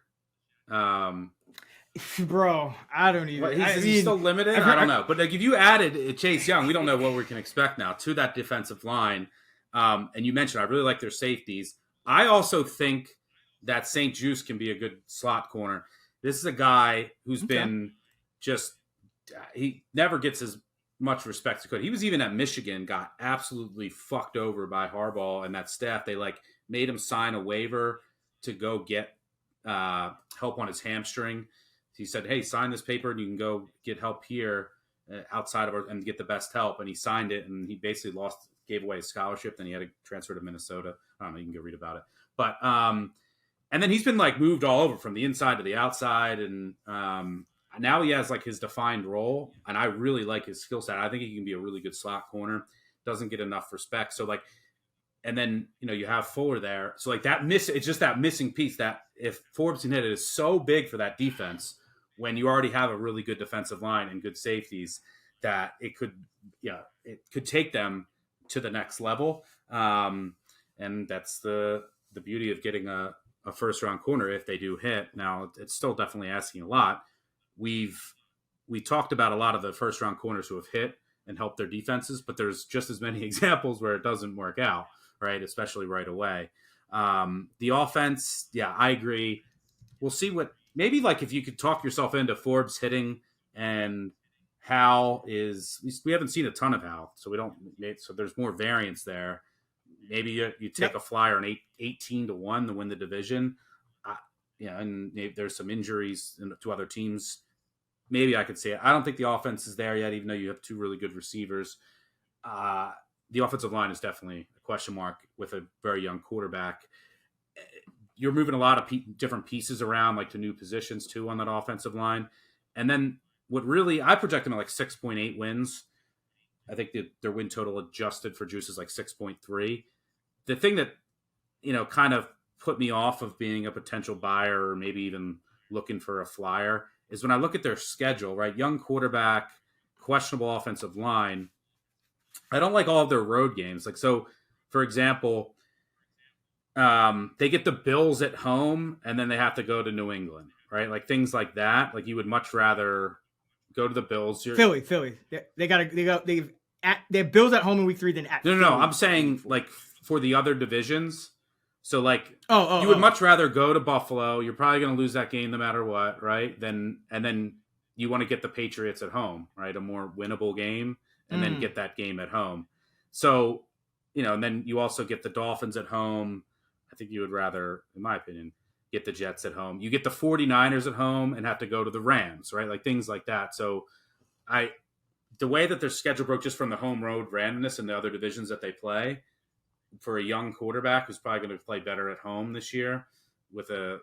Bro, I don't even. Is he still limited? I don't know. But like, if you added Chase Young, we don't know what we can expect now to that defensive line. And you mentioned I really like their safeties. I also think that St. Juice can be a good slot corner. This is a guy who's been he never gets as much respect as he could. He was even at Michigan, got absolutely fucked over by Harbaugh and that staff. They made him sign a waiver to go get help on his hamstring. he said, "Hey, sign this paper and you can go get help here outside of and get the best help." And he signed it, and he basically gave away his scholarship. Then he had to transfer to Minnesota. I don't know. You can go read about it. But and then he's been like moved all over from the inside to the outside, and now he has like his defined role. And I really like his skill set. I think he can be a really good slot corner. Doesn't get enough respect. So like, and then you have Fuller there. So like it's just that missing piece that if Forbes can hit it is so big for that defense when you already have a really good defensive line and good safeties that it could take them to the next level. And that's the beauty of getting a first round corner if they do hit. Now it's still definitely asking a lot. We talked about a lot of the first round corners who have hit and helped their defenses, but there's just as many examples where it doesn't work out, right? Especially right away. The offense, yeah, I agree. We'll see maybe like if you could talk yourself into Forbes hitting, and Hal we haven't seen a ton of Hal, so there's more variance there. Maybe you take a flyer on 18-1 to win the division. And maybe there's some injuries to other teams. Maybe I could say it. I don't think the offense is there yet, even though you have two really good receivers. The offensive line is definitely a question mark with a very young quarterback. You're moving a lot of different pieces around, like to new positions too on that offensive line. And then I project them at like 6.8 wins. I think their win total adjusted for juice is like 6.3. The thing that, kind of put me off of being a potential buyer or maybe even looking for a flyer is when I look at their schedule, right? Young quarterback, questionable offensive line. I don't like all of their road games. Like, so for example, they get the Bills at home and then they have to go to New England, right? Like things like that. Like you would much rather go to the Bills. Philly. They have Bills at home in week 3 than at No. I'm saying like for the other divisions. So like you would much rather go to Buffalo. You're probably going to lose that game no matter what, right? And then you want to get the Patriots at home, right? A more winnable game, and then get that game at home. So, and then you also get the Dolphins at home. I think you would rather, in my opinion, get the Jets at home. You get the 49ers at home and have to go to the Rams, right? Like things like that. So the way that their schedule broke just from the home road randomness and the other divisions that they play, for a young quarterback who's probably going to play better at home this year with a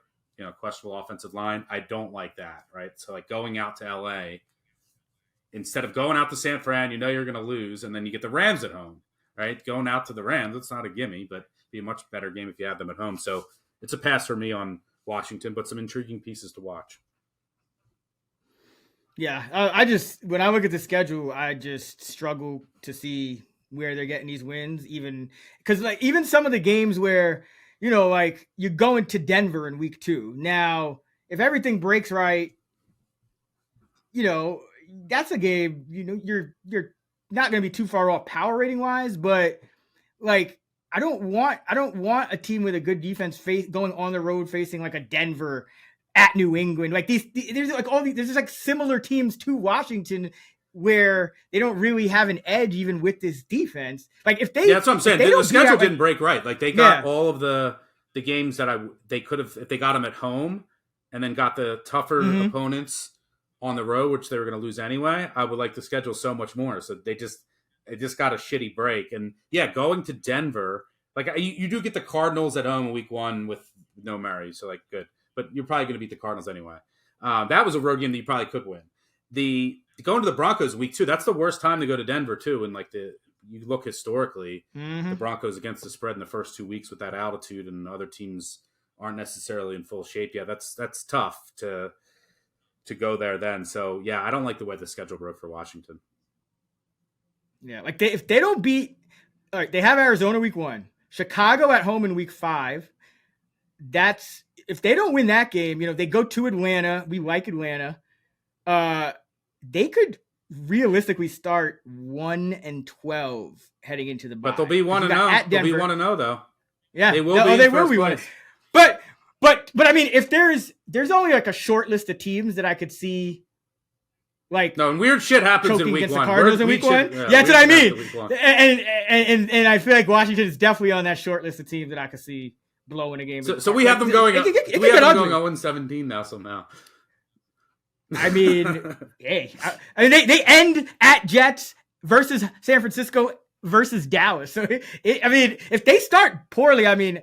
questionable offensive line, I don't like that, right? So like going out to LA instead of going out to San Fran, you're going to lose, and then you get the Rams at home, right? Going out to the Rams, it's not a gimme, but be a much better game if you have them at home. So it's a pass for me on Washington, but some intriguing pieces to watch. Yeah, when I look at the schedule, I just struggle to see where they're getting these wins, even because like even some of the games where like you're going to Denver in week 2. Now, if everything breaks right, that's a game. You're not going to be too far off power rating wise, but like I don't want a team with a good defense going on the road facing like a Denver at New England. Like there's like there's just like similar teams to Washington where they don't really have an edge even with this defense. Like if they, that's what I'm saying. The schedule didn't break right. Like they got all of the games that they could have, if they got them at home and then got the tougher opponents on the road, which they were going to lose anyway. I would like the schedule so much more. So they just got a shitty break. And yeah, going to Denver, like you do get the Cardinals at home in week 1 with no Murray. So like good, but you're probably going to beat the Cardinals anyway. That was a road game that you probably could win. Going to the Broncos week 2, that's the worst time to go to Denver too. And like you look historically, the Broncos against the spread in the first 2 weeks with that altitude, and other teams aren't necessarily in full shape. Yeah, that's tough to go there then. So yeah, I don't like the way the schedule broke for Washington. Yeah, like if they don't beat, all right, they have Arizona week 1, Chicago at home in week 5. That's if they don't win that game, they go to Atlanta. We like Atlanta. They could realistically start 1-12 heading into the bye. But they'll be 1-0. They'll be 1-0 though. Yeah, they will. They will be 1. But I mean, if there's only like a short list of teams that I could see. Like no, and weird shit happens in week 1. The Cardinals in week 1. Yeah, that's what I mean. And I feel like Washington is definitely on that short list of teams that I could see blowing a game. So we have them going. We have them going 0-17 now somehow. I mean, hey, I mean they end at Jets versus San Francisco versus Dallas. So I mean, if they start poorly, I mean,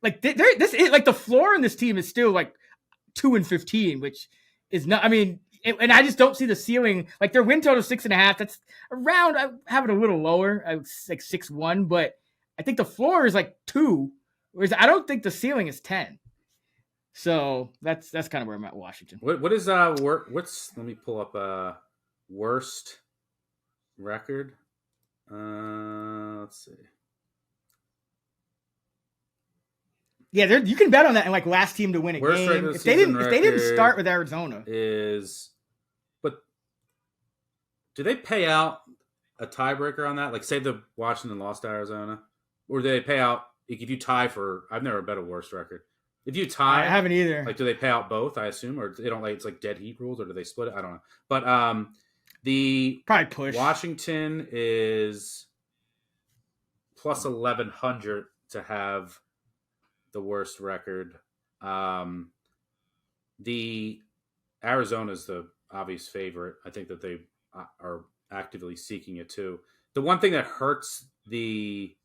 like this is like the floor in this team is still like 2-15, which is not. I mean, and I just don't see the ceiling. Like their win total 6.5. That's around. I have it a little lower. I was like 6-1, but I think the floor is like 2. Whereas I don't think the ceiling is 10. So that's kind of where I'm at, Washington. What is what's let me pull up worst record. Let's see. Yeah, you can bet on that. And like last team to win a Worst game. If they didn't start with Arizona, but do they pay out a tiebreaker on that? Like, say the Washington lost to Arizona, or do they pay out if you tie for? I've never bet a worst record. If you tie, I haven't either. Like, do they pay out both? I assume, or they don't. Like, it's like dead heat rules, or do they split it? I don't know. But the probably push. Washington is plus 1,100 to have the worst record. The Arizona's the obvious favorite. I think that they are actively seeking it too. The one thing that hurts the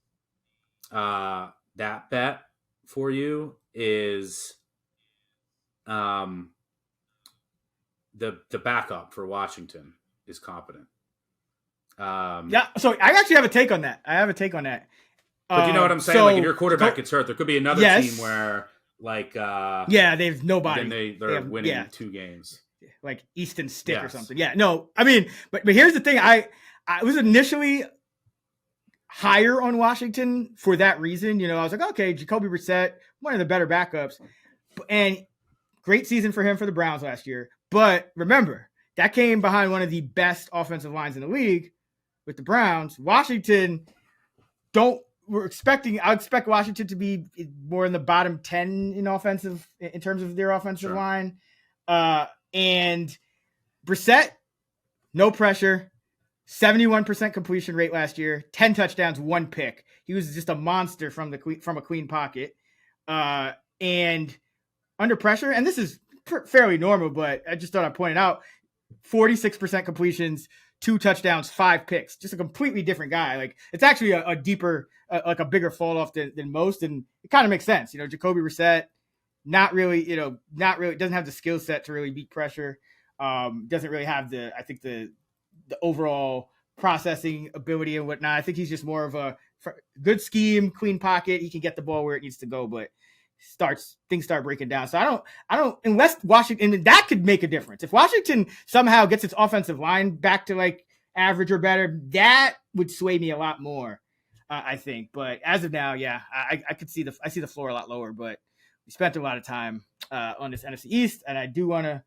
that bet for you is the backup for Washington is competent. Yeah, so I actually have a take on that. But you know what I'm saying? So, like if your quarterback gets hurt, there could be another team where like they've nobody. Then they're winning 2 games. Like Easton Stick or something. Yeah, no, I mean, but here's the thing. I was initially higher on Washington for that reason. You know, I was like, okay, Jacoby Brissett, one of the better backups, and great season for him for the Browns last year. But remember, that came behind one of the best offensive lines in the league with the Browns. Washington I expect Washington to be more in the bottom 10 in terms of their offensive line. And Brissett, no pressure, 71% completion rate last year, 10 touchdowns, 1 pick. He was just a monster from a clean pocket. And under pressure, and this is fairly normal, but I just thought I'd point it out, 46% completions, 2 touchdowns, 5 picks. Just a completely different guy. Like it's actually a deeper, like a bigger fall off than most, and it kind of makes sense. You know, Jacoby Brissett, not really, doesn't have the skill set to really beat pressure. Doesn't really have the overall processing ability and whatnot. I think he's just more of a good scheme, clean pocket. He can get the ball where it needs to go, but things start breaking down. So I don't unless Washington, and that could make a difference. If Washington somehow gets its offensive line back to like average or better, that would sway me a lot more, I think. But as of now, yeah, I see the floor a lot lower, but we spent a lot of time on this NFC East, and I do want to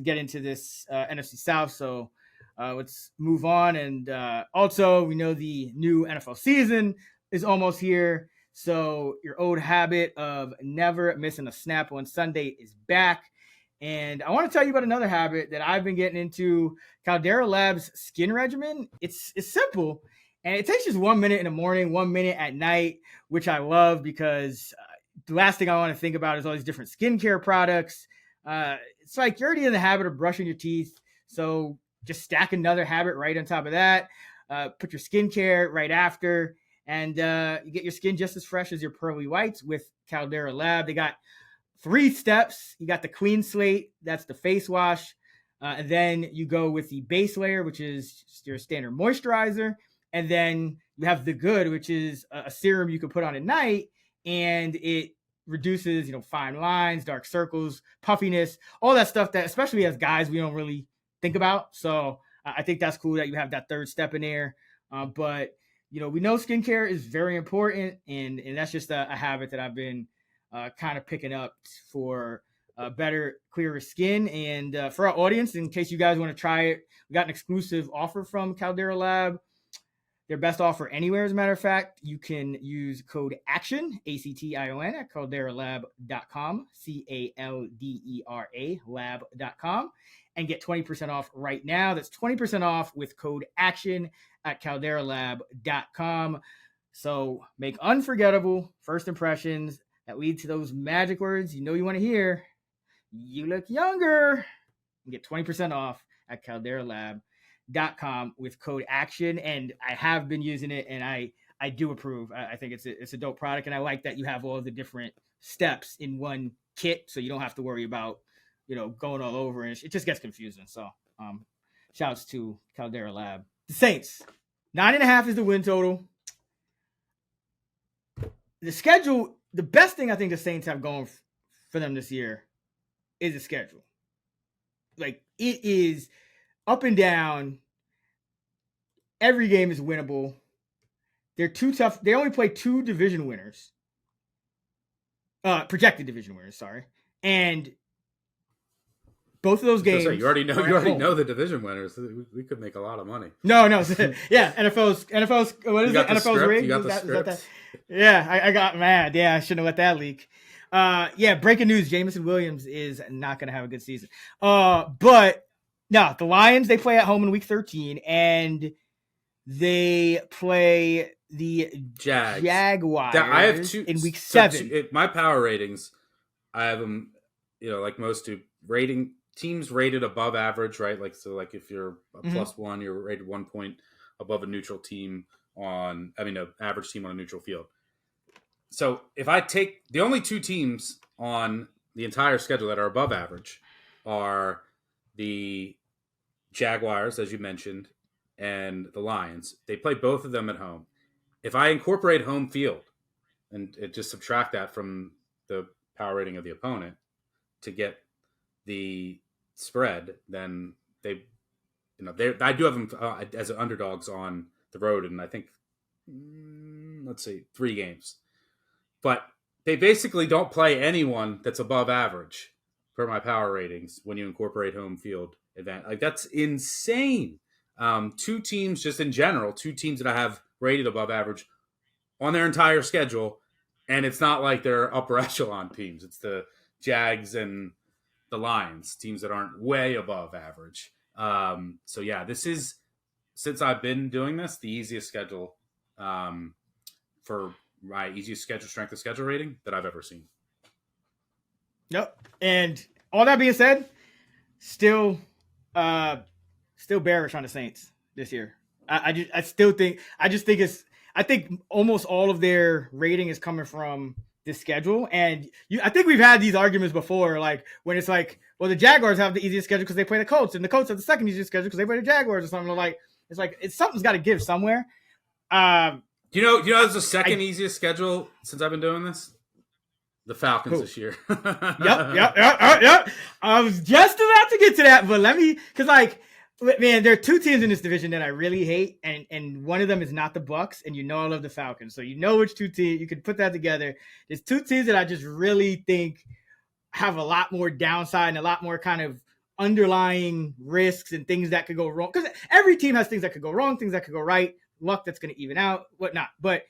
get into this NFC South. So let's move on. And also, we know the new NFL season is almost here. So your old habit of never missing a snap on Sunday is back. And I want to tell you about another habit that I've been getting into, Caldera Labs skin regimen. It's simple, and it takes just 1 minute in the morning, 1 minute at night, which I love because the last thing I want to think about is all these different skincare products. It's like you're already in the habit of brushing your teeth. So just stack another habit right on top of that. Put your skincare right after. And you get your skin just as fresh as your pearly whites with Caldera Lab. They got 3 steps. You got the clean slate. That's the face wash. And then you go with the base layer, which is your standard moisturizer. And then you have the good, which is a serum you can put on at night. And it reduces, fine lines, dark circles, puffiness, all that stuff that, especially as guys, we don't really think about. So I think that's cool that you have that 3rd step in there. But we know skincare is very important, and that's just a habit that I've been kind of picking up for better, clearer skin. And for our audience, in case you guys want to try it, we got an exclusive offer from Caldera Lab. Their best offer anywhere, as a matter of fact. You can use code ACTION, ACTION, at calderalab.com, CALDERA lab.com, and get 20% off right now. That's 20% off with code ACTION at calderalab.com. So make unforgettable first impressions that lead to those magic words you want to hear. You look younger. and get 20% off at calderalab.com with code ACTION. And I have been using it, and I do approve. I think it's a dope product, and I like that you have all the different steps in one kit, so you don't have to worry about going all over, and it just gets confusing. So shouts to Caldera Lab. The Saints, 9.5 is the win total. The schedule, the best thing I think the Saints have going for them this year is the schedule. Like, it is up and down. Every game is winnable. They're too tough. They only play 2 division winners. Projected division winners, sorry. And both of those games. You already know the division winners. We could make a lot of money. No. Yeah, NFL's what is it? NFL's rigged? You got the script. Yeah, I got mad. Yeah, I shouldn't have let that leak. Yeah, breaking news: Jameson Williams is not going to have a good season. But no, the Lions, they play at home in Week 13, and they play the Jaguars. I have 2 in Week 7. My power ratings, I have them. Like most do, rating teams rated above average, right? Like if you're a +1, you're rated 1 point above a neutral team an average team on a neutral field. So if I take the only 2 teams on the entire schedule that are above average are the Jaguars, as you mentioned, and the Lions. They play both of them at home. If I incorporate home field and just subtract that from the power rating of the opponent to get the spread, then I do have them as underdogs on the road, and I think 3 games. But they basically don't play anyone that's above average per my power ratings when you incorporate home field event. Like, that's insane. 2 teams just in general, 2 teams that I have rated above average on their entire schedule, and it's not like they're upper echelon teams. It's the Jags and the Lions, teams that aren't way above average. So yeah, this is, since I've been doing this, the easiest schedule for my easiest strength of schedule rating that I've ever seen. Yep. And all that being said, still bearish on the Saints this year. I think almost all of their rating is coming from this schedule. And I think we've had these arguments before, like when it's like, well, the Jaguars have the easiest schedule because they play the Colts, and the Colts have the second easiest schedule because they play the Jaguars or something. Like, something's got to give somewhere. Do you know it's the second easiest schedule since I've been doing this? The Falcons this year. Yep. I was just about to get to that, but man, there are 2 teams in this division that I really hate, and one of them is not the Bucs, and I love the Falcons. So which 2 teams, you could put that together. There's 2 teams that I just really think have a lot more downside and a lot more kind of underlying risks and things that could go wrong. Because every team has things that could go wrong, things that could go right, luck that's going to even out, whatnot. But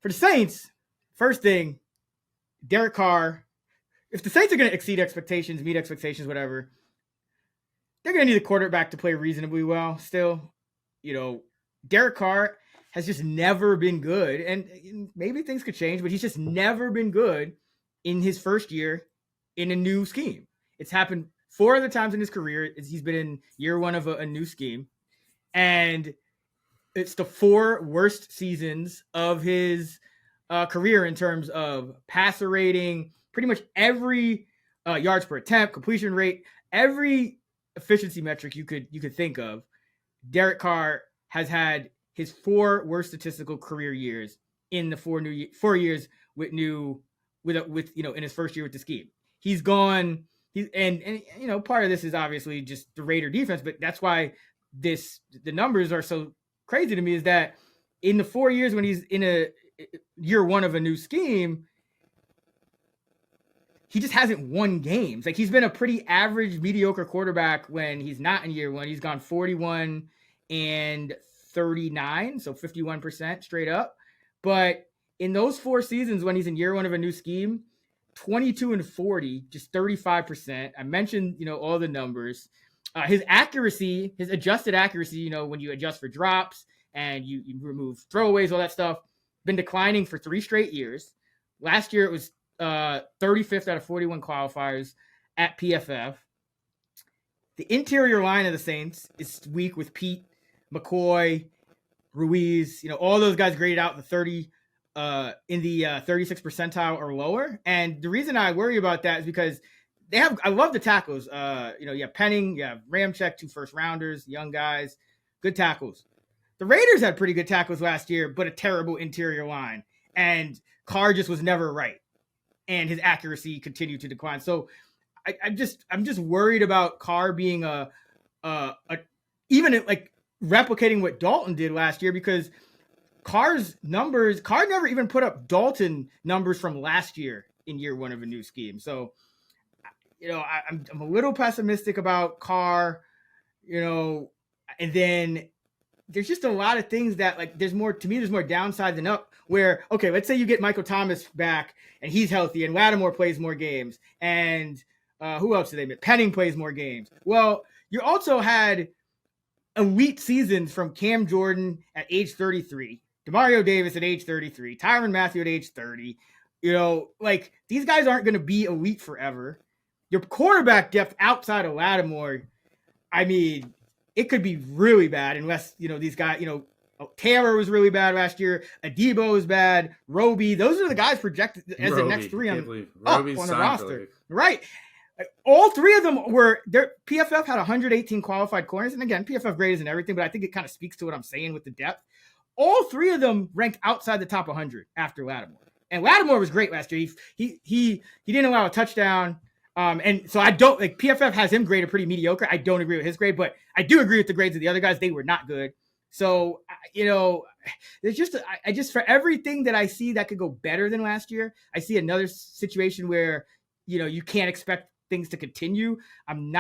for the Saints, first thing, Derek Carr, if the Saints are going to exceed expectations, meet expectations, whatever, they're going to need a quarterback to play reasonably well still. Derek Carr has just never been good, and maybe things could change, but he's just never been good in his first year in a new scheme. It's happened 4 other times in his career. He's been in year 1 of a new scheme, and it's the 4 worst seasons of his career in terms of passer rating, pretty much every yards per attempt, completion rate, every efficiency metric you could think of. Derek Carr has had his 4 worst statistical career years in the 4 years in his first year with the scheme. He's gone. And part of this is obviously just the Raider defense, but that's why the numbers are so crazy to me, is that in the 4 years when he's in a year 1 of a new scheme, he just hasn't won games. Like, he's been a pretty average, mediocre quarterback when he's not in year 1. He's gone 41 and 39, so 51% straight up. But in those 4 seasons when he's in year 1 of a new scheme, 22 and 40, just 35%. I mentioned, all the numbers. His accuracy, his adjusted accuracy, when you adjust for drops and you remove throwaways, all that stuff, been declining for 3 straight years. Last year it was 35th out of 41 qualifiers at PFF. the interior line of the Saints is weak with Pete, McCoy, Ruiz, all those guys graded out in the 36th percentile or lower. And the reason I worry about that is because I love the tackles. You have Penning, you have Ramczyk, 2 first rounders, young guys, good tackles. The Raiders had pretty good tackles last year, but a terrible interior line. And Carr just was never right. And his accuracy continued to decline. So I'm just worried about Carr being even like replicating what Dalton did last year, because Carr never even put up Dalton numbers from last year in year 1 of a new scheme. So, I'm a little pessimistic about Carr, and then there's just a lot of things that, like, there's more downside than up, where, okay, let's say you get Michael Thomas back and he's healthy and Lattimore plays more games, and who else did they make? Penning plays more games. Well, you also had elite seasons from Cam Jordan at age 33, DeMario Davis at age 33, Tyrann Mathieu at age 30. Like, these guys aren't going to be elite forever. Your quarterback depth outside of Lattimore, I mean, it could be really bad unless, these guys, Taylor was really bad last year. Adebo was bad. Roby, those are the guys projected as the next 3 on the roster. Right. All 3 of them were there. PFF had 118 qualified corners. And again, PFF grade isn't everything, but I think it kind of speaks to what I'm saying with the depth. All 3 of them ranked outside the top 100 after Lattimore. And Lattimore was great last year. He didn't allow a touchdown. And so I don't, like, PFF has him graded pretty mediocre. I don't agree with his grade, but I do agree with the grades of the other guys. They were not good. So, there's just, for everything that I see that could go better than last year, I see another situation where, you can't expect things to continue. I'm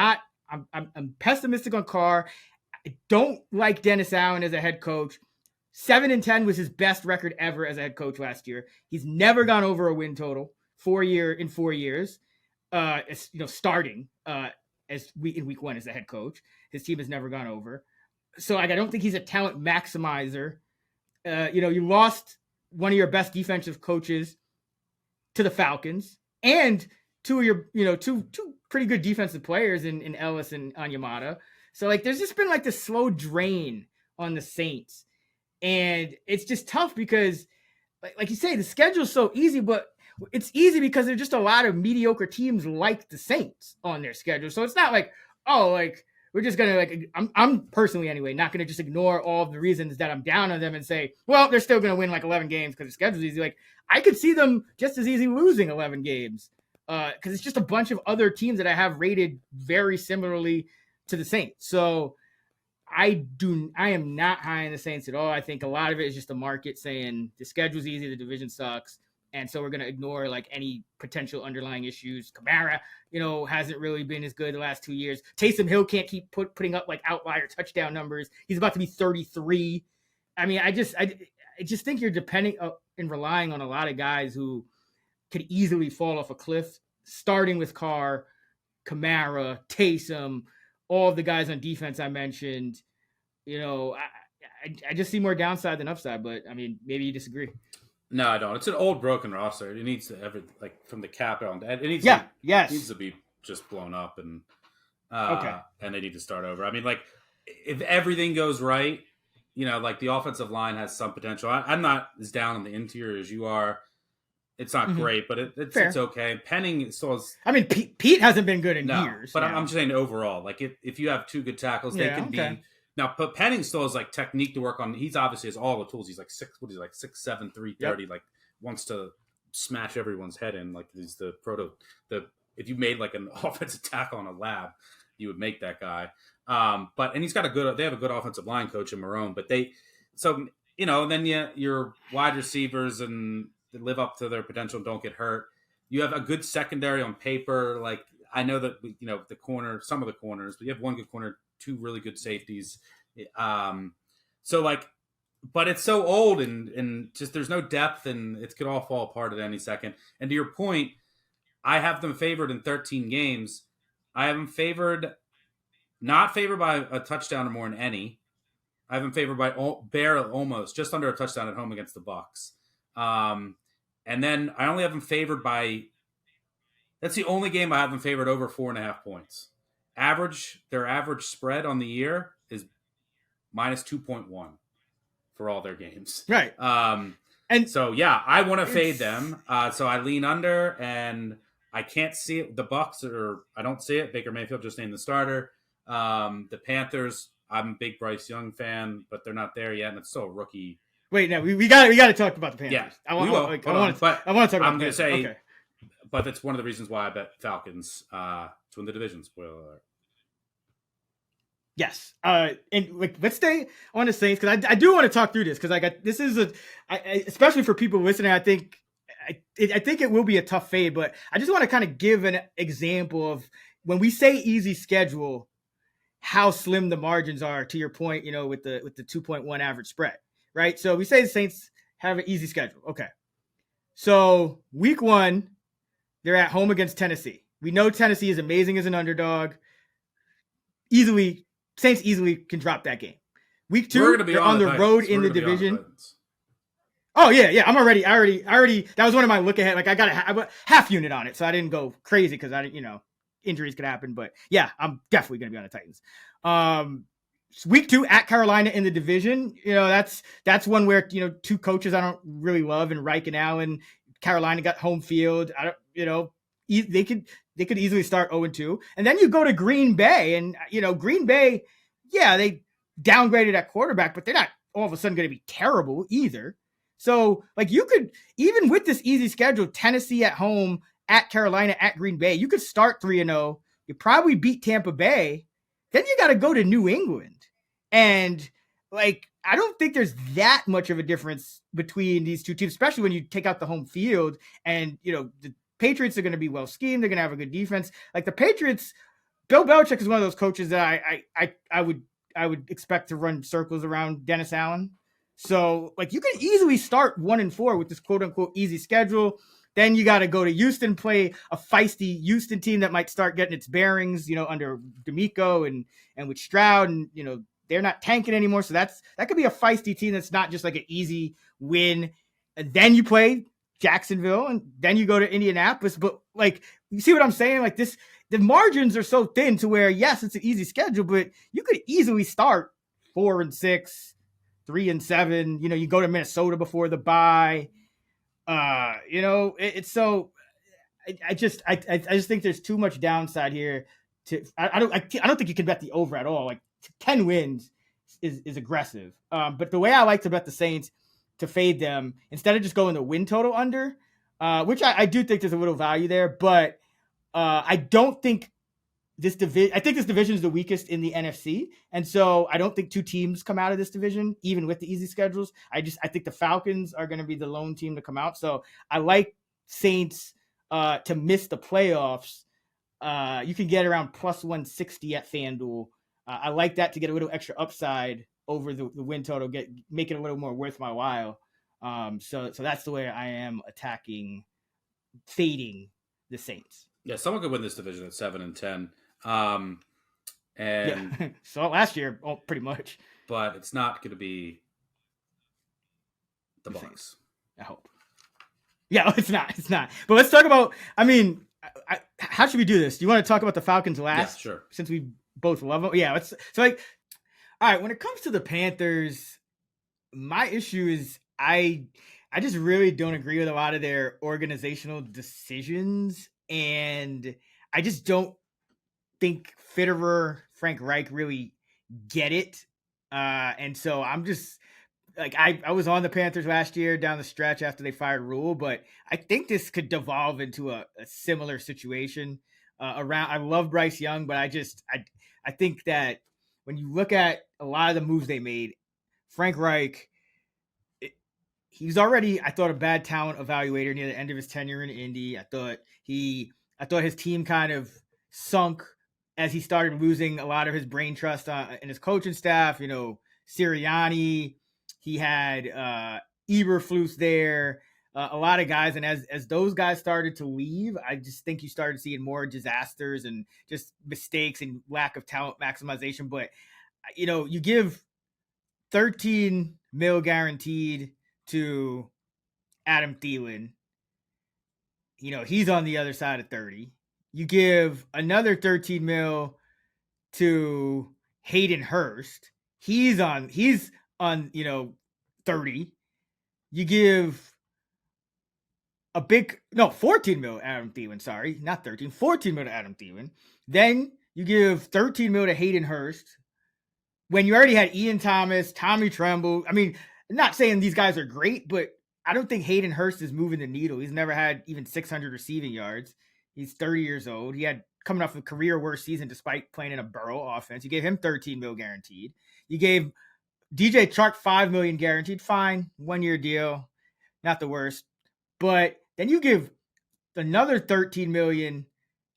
pessimistic on Carr. I don't like Dennis Allen as a head coach. 7-10 was his best record ever as a head coach last year. He's never gone over a win total in 4 years. Starting in week 1 as the head coach, his team has never gone over. So, like, I don't think he's a talent maximizer. You lost one of your best defensive coaches to the Falcons, and 2 of your, two pretty good defensive players in Ellis and Onyemata. So, like, there's just been like this slow drain on the Saints, and it's just tough because, like you say, the schedule's so easy, but it's easy because there's just a lot of mediocre teams like the Saints on their schedule. So it's not like, oh, like, we're just going to, like, I'm personally anyway, not going to just ignore all of the reasons that I'm down on them and say, well, they're still going to win like 11 games because the schedule's easy. Like, I could see them just as easy losing 11 games because it's just a bunch of other teams that I have rated very similarly to the Saints. So I am not high on the Saints at all. I think a lot of it is just the market saying the schedule's easy, the division sucks. And so we're going to ignore, like, any potential underlying issues. Kamara, hasn't really been as good the last 2 years. Taysom Hill can't keep putting up, like, outlier touchdown numbers. He's about to be 33. I mean, I just think you're depending and relying on a lot of guys who could easily fall off a cliff, starting with Carr, Kamara, Taysom, all of the guys on defense I mentioned. I just see more downside than upside, but, I mean, maybe you disagree. No, I don't. It's an old, broken roster. It needs to from the cap on. It needs to be just blown up, and and they need to start over. I mean, like, if everything goes right, like, the offensive line has some potential. I'm not as down on the interior as you are. It's not great, but it's okay. Penning still has. I mean, Pete hasn't been good in years. But I'm just saying overall, like, if you have 2 good tackles, they can be. Now, but Penning still has, like, technique to work on. He's obviously has all the tools. He's like 6'7", 330. Yep. Like, wants to smash everyone's head in. Like, he's if you made, like, an offensive tackle on a lab, you would make that guy. And he's got they have a good offensive line coach in Marone. But and then your wide receivers and they live up to their potential, don't get hurt. You have a good secondary on paper. Like, I know that, some of the corners, but you have 1 good corner, 2 really good safeties. So, like, but it's so old and just there's no depth and it could all fall apart at any second. And to your point, I have them favored in 13 games. I have them not favored by a touchdown or more in any. I have them favored by barely, almost just under a touchdown at home against the Bucs. And then I only have them favored by. That's the only game I have them favored over 4.5 points. their average spread on the year is minus 2.1 for all their games. Right. And so, yeah, I want to fade them. So I lean under, and I can't see it. The Bucks I don't see it. Baker Mayfield just named the starter. The Panthers, I'm a big Bryce Young fan, but they're not there yet, and it's still a rookie. Wait, no, we got to talk about the Panthers. Yeah, I want to talk about. I'm going to say, okay. But that's one of the reasons why I bet Falcons to win the division. Spoiler alert. Yes. And let's stay on the Saints, because I do want to talk through this, because this is especially for people listening. I think it will be a tough fade, but I just want to kind of give an example of when we say easy schedule, how slim the margins are. To your point, with the 2.1 average spread, right? So we say the Saints have an easy schedule. Okay. So week 1, they're at home against Tennessee. We know Tennessee is amazing as an underdog. Saints easily can drop that game. Week 2, they're on the road in the division. Oh yeah. I already. That was one of my look ahead. Like I got a half unit on it, so I didn't go crazy because injuries could happen. But yeah, I'm definitely going to be on the Titans. Week 2 at Carolina in the division. That's one where two coaches I don't really love, and Reich and Allen. Carolina got home field. They could easily start 0-2. And then you go to Green Bay, and Green Bay, yeah, they downgraded at quarterback, but they're not all of a sudden going to be terrible either. So you could, even with this easy schedule, Tennessee at home, at Carolina, at Green Bay, you could start 3-0. You probably beat Tampa Bay. Then you got to go to New England. And I don't think there's that much of a difference between these two teams, especially when you take out the home field. And, the Patriots are going to be well schemed. They're going to have a good defense. The Patriots, Bill Belichick is one of those coaches that I would expect to run circles around Dennis Allen. So you can easily start 1-4 with this quote unquote easy schedule. Then you got to go to Houston, play a feisty Houston team that might start getting its bearings, under D'Amico and with Stroud, and they're not tanking anymore. So that could be a feisty team that's not just an easy win. And then you play Jacksonville, and then you go to Indianapolis. But you see what I'm saying? The margins are so thin to where, yes, it's an easy schedule, but you could easily start 4-6, 3-7. You go to Minnesota before the bye. It's so. I just think there's too much downside here. I don't think you can bet the over at all. 10 wins is aggressive. But the way I like to bet the Saints to fade them, instead of just going the win total under, which I do think there's a little value there, but I don't think this division. I think this division is the weakest in the NFC, and so I don't think two teams come out of this division, even with the easy schedules. I think the Falcons are going to be the lone team to come out. So I like Saints to miss the playoffs. You can get around plus 160 at FanDuel. I like that to get a little extra upside over the win total, make it a little more worth my while. So that's the way I am fading the Saints. Yeah, someone could win this division at 7-10. And so last year, pretty much. But it's not going to be the Bucks. I hope. Yeah, it's not. But let's talk about. How should we do this? Do you want to talk about the Falcons last? Yeah, sure. Since we both love them. Yeah. All right. When it comes to the Panthers, my issue is I just really don't agree with a lot of their organizational decisions, and I just don't think Fitterer, Frank Reich really get it. And so I'm just I was on the Panthers last year down the stretch after they fired Rule, but I think this could devolve into a similar situation around. I love Bryce Young, but I think that when you look at a lot of the moves they made, Frank Reich, he's already, I thought, a bad talent evaluator near the end of his tenure in Indy. I thought his team kind of sunk as he started losing a lot of his brain trust in his coaching staff. Sirianni, he had Eberflus there, a lot of guys. And as those guys started to leave, I just think you started seeing more disasters and just mistakes and lack of talent maximization. But, you give $13 million guaranteed to Adam Thielen. He's on the other side of 30. You give another $13 million to Hayden Hurst. He's on 30. You give 14 mil to Adam Thielen, sorry, not 13, 14 mil to Adam Thielen. Then you give 13 mil to Hayden Hurst when you already had Ian Thomas, Tommy Tremble. I mean, I'm not saying these guys are great, but I don't think Hayden Hurst is moving the needle. He's never had even 600 receiving yards. He's 30 years old. He had coming off a career worst season despite playing in a Burrow offense. You gave him 13 mil guaranteed. You gave DJ Chark 5 million guaranteed. Fine, 1 year deal, not the worst. But then you give another 13 million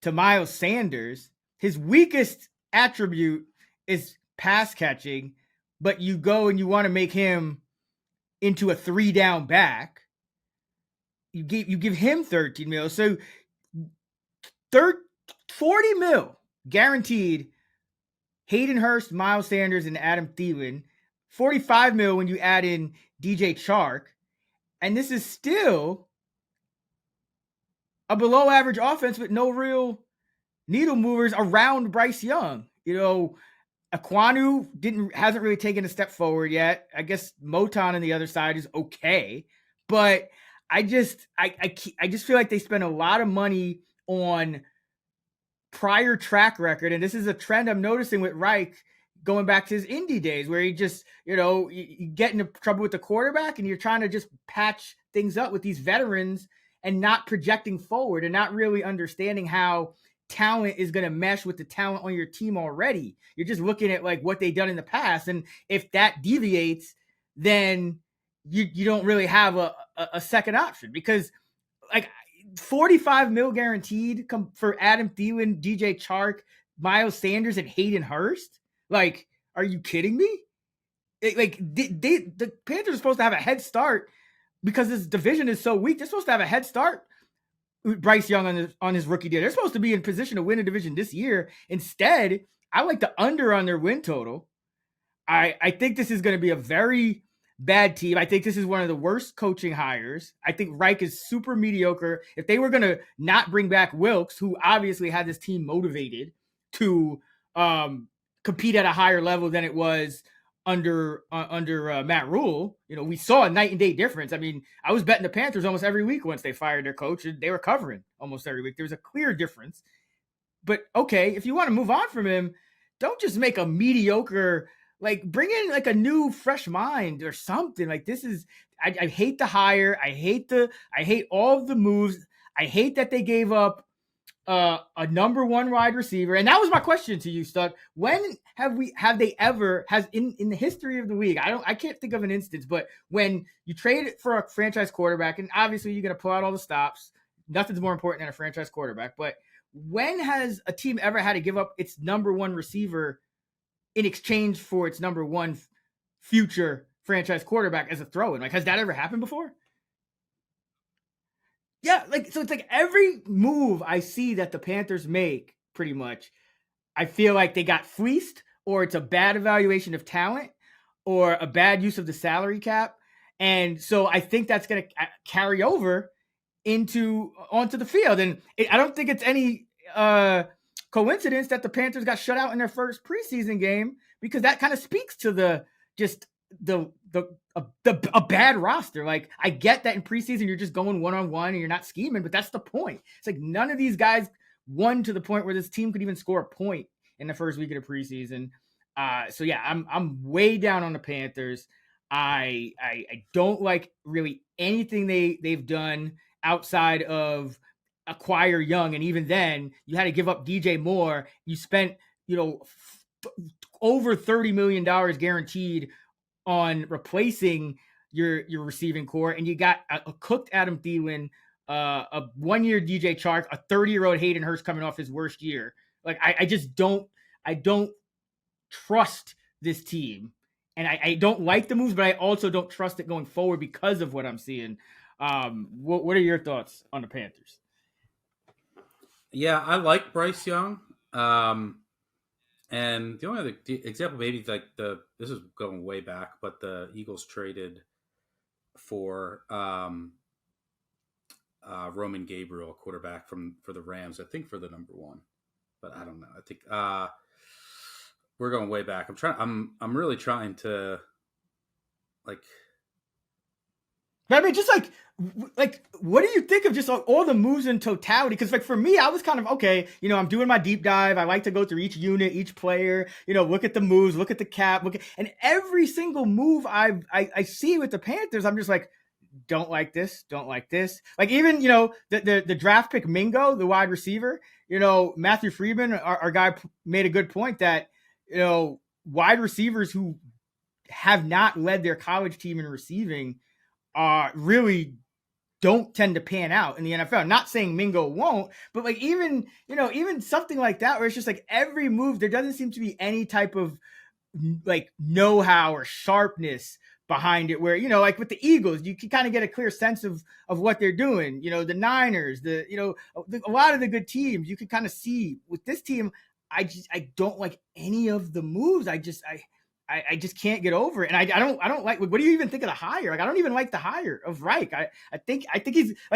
to Miles Sanders. His weakest attribute is pass catching, but you go and you want to make him into a 3-down back. You give him 13 mil. So 40 mil guaranteed Hayden Hurst, Miles Sanders, and Adam Thielen. 45 mil when you add in DJ Chark. And this is still a below average offense with no real needle movers around Bryce Young. Aquanu hasn't really taken a step forward yet. I guess Moton on the other side is okay, but I just feel like they spend a lot of money on prior track record, and this is a trend I'm noticing with Reich going back to his Indy days, where he just you get into trouble with the quarterback, and you're trying to just patch things up with these veterans and not projecting forward and not really understanding how talent is going to mesh with the talent on your team already. You're just looking at like what they've done in the past, and if that deviates, then you don't really have a second option, because like 45 mil guaranteed for Adam Thielen, DJ Chark, Miles Sanders, and Hayden Hurst. Like, are you kidding me? The Panthers are supposed to have a head start because this division is so weak. They're supposed to have a head start Bryce Young on his rookie deal. They're supposed to be in position to win a division this year. Instead, I like the under on their win total. I think this is going to be a very bad team. I think this is one of the worst coaching hires. I think Reich is super mediocre. If they were going to not bring back Wilkes, who obviously had this team motivated to compete at a higher level than it was under Matt Rule, we saw a night and day difference. I mean, I was betting the Panthers almost every week once they fired their coach, and they were covering almost every week. There was a clear difference. But okay, if you want to move on from him, don't just make a mediocre, like bring in like a new fresh mind or something. Like this is, I hate the hire. I hate all of the moves. I hate that they gave up a number one wide receiver. And that was my question to you, Stud. When have they ever in the history of the league? I can't think of an instance, but when you trade it for a franchise quarterback, and obviously you're going to pull out all the stops. Nothing's more important than a franchise quarterback. But when has a team ever had to give up its number one receiver in exchange for its number one future franchise quarterback as a throw-in? Like, has that ever happened before? Yeah, so it's like every move I see that the Panthers make, pretty much, I feel like they got fleeced, or it's a bad evaluation of talent, or a bad use of the salary cap. And so I think that's going to carry over onto the field. And I don't think it's any coincidence that the Panthers got shut out in their first preseason game, because that kind of speaks to a bad roster. Like, I get that in preseason you're just going one-on-one and you're not scheming, but that's the point. It's like none of these guys won to the point where this team could even score a point in the first week of the preseason. So yeah, I'm way down on the Panthers. I don't like really anything they've done outside of acquire Young, and even then you had to give up DJ Moore. You spent over $30 million guaranteed on replacing your receiving core, and you got a cooked Adam Thielen, a 1 year DJ Chark, a 30-year-old Hayden Hurst coming off his worst year. Like, I just don't trust this team, and I don't like the moves, but I also don't trust it going forward because of what I'm seeing. What are your thoughts on the Panthers? Yeah, I like Bryce Young. And the only other example, maybe like this is going way back, but the Eagles traded for Roman Gabriel, quarterback for the Rams, I think for the number one, but I don't know. I think we're going way back. I'm really trying to like. I mean, just like, what do you think of just all the moves in totality? Because like for me, I was kind of okay. I'm doing my deep dive. I like to go through each unit, each player. Look at the moves, look at the cap, and every single move I see with the Panthers, I'm just like, don't like this, don't like this. Like even the draft pick Mingo, the wide receiver. Matthew Freeman, our guy, made a good point that wide receivers who have not led their college team in receiving really don't tend to pan out in the NFL. Not saying Mingo won't, but like even something like that where it's just like every move, there doesn't seem to be any type of like know-how or sharpness behind it where, like with the Eagles, you can kind of get a clear sense of what they're doing. The Niners, a lot of the good teams, you can kind of see. With this team, I don't like any of the moves. I just can't get over it. And I don't like, what do you even think of the hire? Like, I don't even like the hire of Reich. I think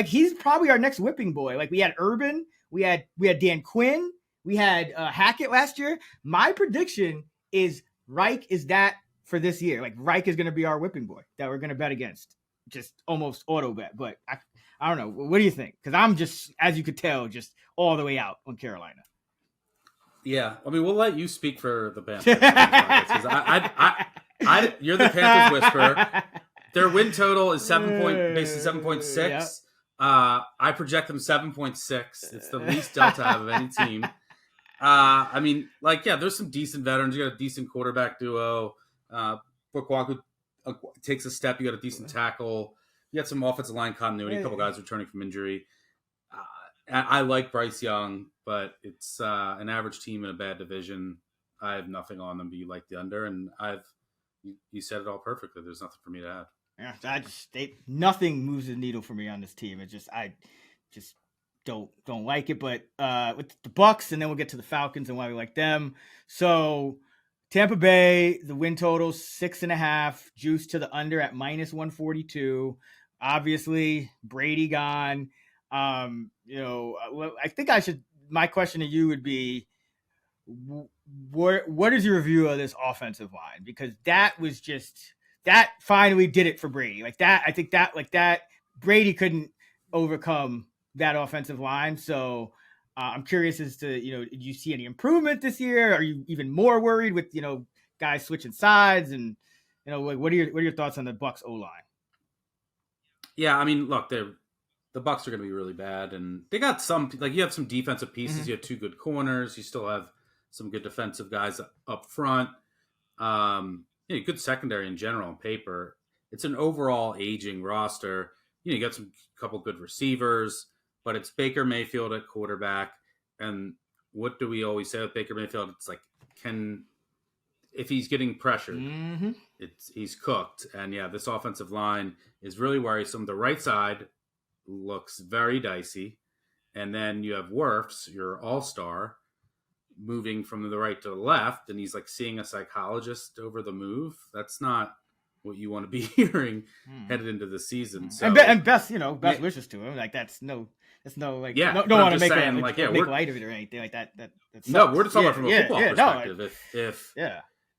he's probably our next whipping boy. Like we had Urban, we had Dan Quinn, we had Hackett last year. My prediction is Reich is that for this year. Like Reich is going to be our whipping boy that we're going to bet against. Just almost auto bet. But I don't know. What do you think? Because I'm just, as you could tell, just all the way out on Carolina. Yeah, I mean, we'll let you speak for the Panthers. You're the Panthers whisperer. Their win total is 7.6. Yep. I project them 7.6. It's the least delta I have of any team. I mean, like, yeah, there's some decent veterans. You got a decent quarterback duo. Bukwaku takes a step. You got a decent tackle. You got some offensive line continuity. A couple guys returning from injury. I like Bryce Young, but it's an average team in a bad division. I have nothing on them, but you like the under, and you said it all perfectly. There's nothing for me to add. Yeah, nothing moves the needle for me on this team. It's just I just don't like it. But with the Bucks, and then we'll get to the Falcons and why we like them. So Tampa Bay, the win total 6.5, juice to the under at -142. Obviously, Brady gone. I think my question to you would be, what is your review of this offensive line? Because that finally did it for Brady. Like that, I think that Brady couldn't overcome that offensive line. So I'm curious as to, do you see any improvement this year? Are you even more worried with, guys switching sides? And, what are your thoughts on the Bucs O-line? Yeah, I mean, look, the Bucs are going to be really bad, and they got some, like, you have some defensive pieces. Mm-hmm. You have two good corners. You still have some good defensive guys up front. Good secondary in general on paper. It's an overall aging roster. You got some couple good receivers, but it's Baker Mayfield at quarterback. And what do we always say with Baker Mayfield? It's like, if he's getting pressured, mm-hmm. He's cooked. And yeah, this offensive line is really worrisome. The right side looks very dicey, and then you have Wirfs, your all-star, moving from the right to the left, and he's like seeing a psychologist over the move. That's not what you want to be hearing headed into the season. So, and best wishes to him. Like that's no like, yeah, don't want to make light of it or anything like that. No, we're just talking about from a football perspective.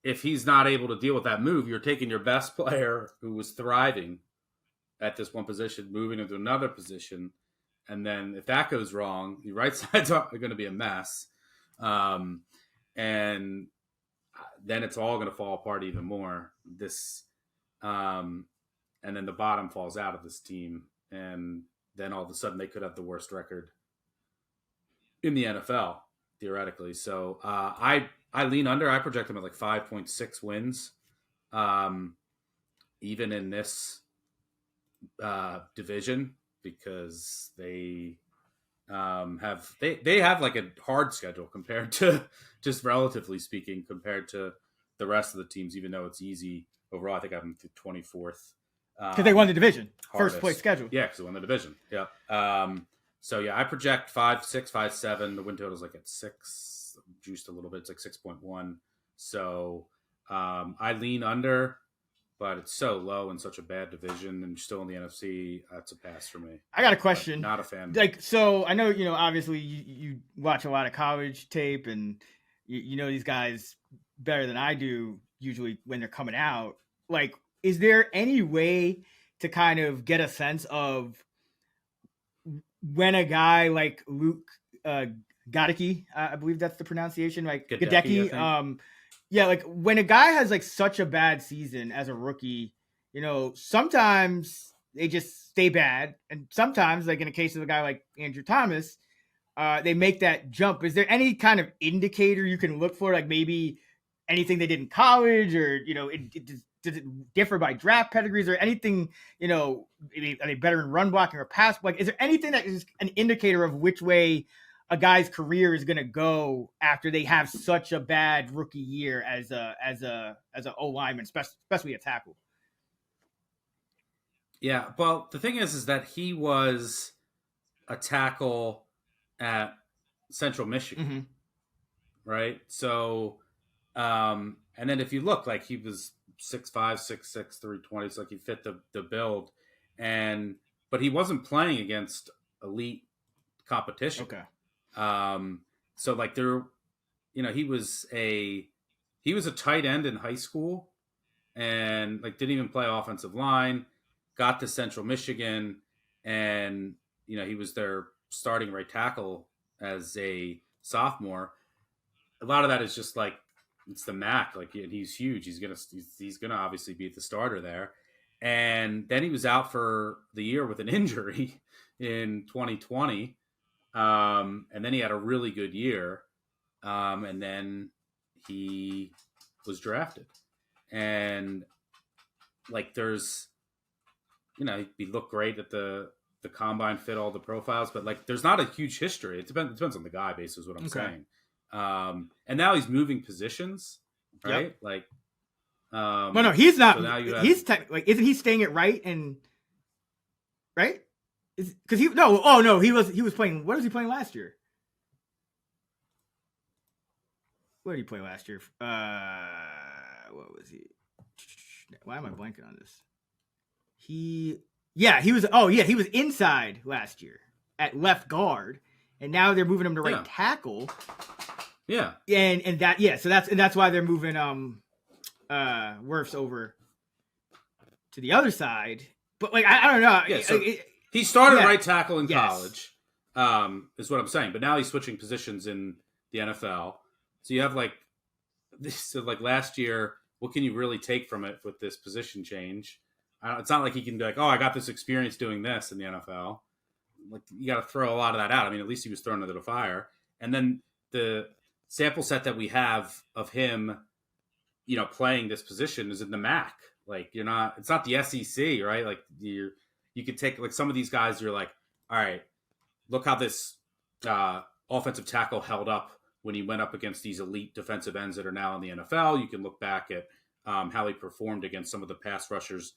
If he's not able to deal with that move, you're taking your best player who was thriving at this one position, moving into another position. And then if that goes wrong, the right sides are going to be a mess. And then it's all going to fall apart even more. And then the bottom falls out of this team. And then all of a sudden they could have the worst record in the NFL, theoretically. So I lean under. I project them at like 5.6 wins. Even in this division, because they have like a hard schedule compared to, just relatively speaking, compared to the rest of the teams, even though it's easy overall. I think I'm the 24th because they won the division, hardest. First place schedule. Yeah, because they won the division. Yeah. So yeah, I project 5.6, 5.7. The win total is like at 6, juiced a little bit. It's like 6.1. So I lean under. But it's so low in such a bad division, and still in the NFC. That's a pass for me. I got a question. Not a fan. Like, so I know, obviously you watch a lot of college tape, and you know these guys better than I do usually when they're coming out. Like, is there any way to kind of get a sense of when a guy like Luke Gadecki, I believe that's the pronunciation, like Gadecki, yeah, like when a guy has like such a bad season as a rookie, you know, sometimes they just stay bad, and sometimes, like in a case of a guy like Andrew Thomas, they make that jump. Is there any kind of indicator you can look for, like maybe anything they did in college, or you know, does it differ by draft pedigrees, or anything? You know, are they better in run blocking or pass? Like, is there anything that is an indicator of which way a guy's career is going to go after they have such a bad rookie year as a O lineman, especially a tackle? Yeah, well, the thing is that he was a tackle at Central Michigan, right? So, and then if you look, like he was 6'5", 6'6", 320, it's like he fit the build, but he wasn't playing against elite competition. Okay. So like there, you know, he was a tight end in high school, and like didn't even play offensive line. Got to Central Michigan, and you know he was their starting right tackle as a sophomore. A lot of that is just like it's the MAC. Like he's huge. He's gonna obviously be the starter there. And then he was out for the year with an injury in 2020. And then he had a really good year. And then he was drafted. And like there's, you know, he looked great at the combine, fit all the profiles, but like there's not a huge history. It depends on the guy, basically, is what I'm saying. And now he's moving positions, right? Yep. Like, well, no, he's not. So he's like, isn't he staying at right and right? Because he was playing. What was he playing last year? What did he play last year? What was he? Why am I blanking on this? He was inside last year at left guard, and now they're moving him to right tackle. Yeah. And that's why they're moving Wirfs over to the other side. But like I don't know. Yeah, so he started right tackle in college, is what I'm saying. But now he's switching positions in the NFL. So you have like this. So like last year, what can you really take from it with this position change? It's not like he can be like, oh, I got this experience doing this in the NFL. Like you got to throw a lot of that out. I mean, at least he was thrown into the fire. And then the sample set that we have of him, you know, playing this position is in the MAC. Like it's not the SEC, right? Like you could take like some of these guys. You're like, all right, look how this offensive tackle held up when he went up against these elite defensive ends that are now in the NFL. You can look back at how he performed against some of the pass rushers,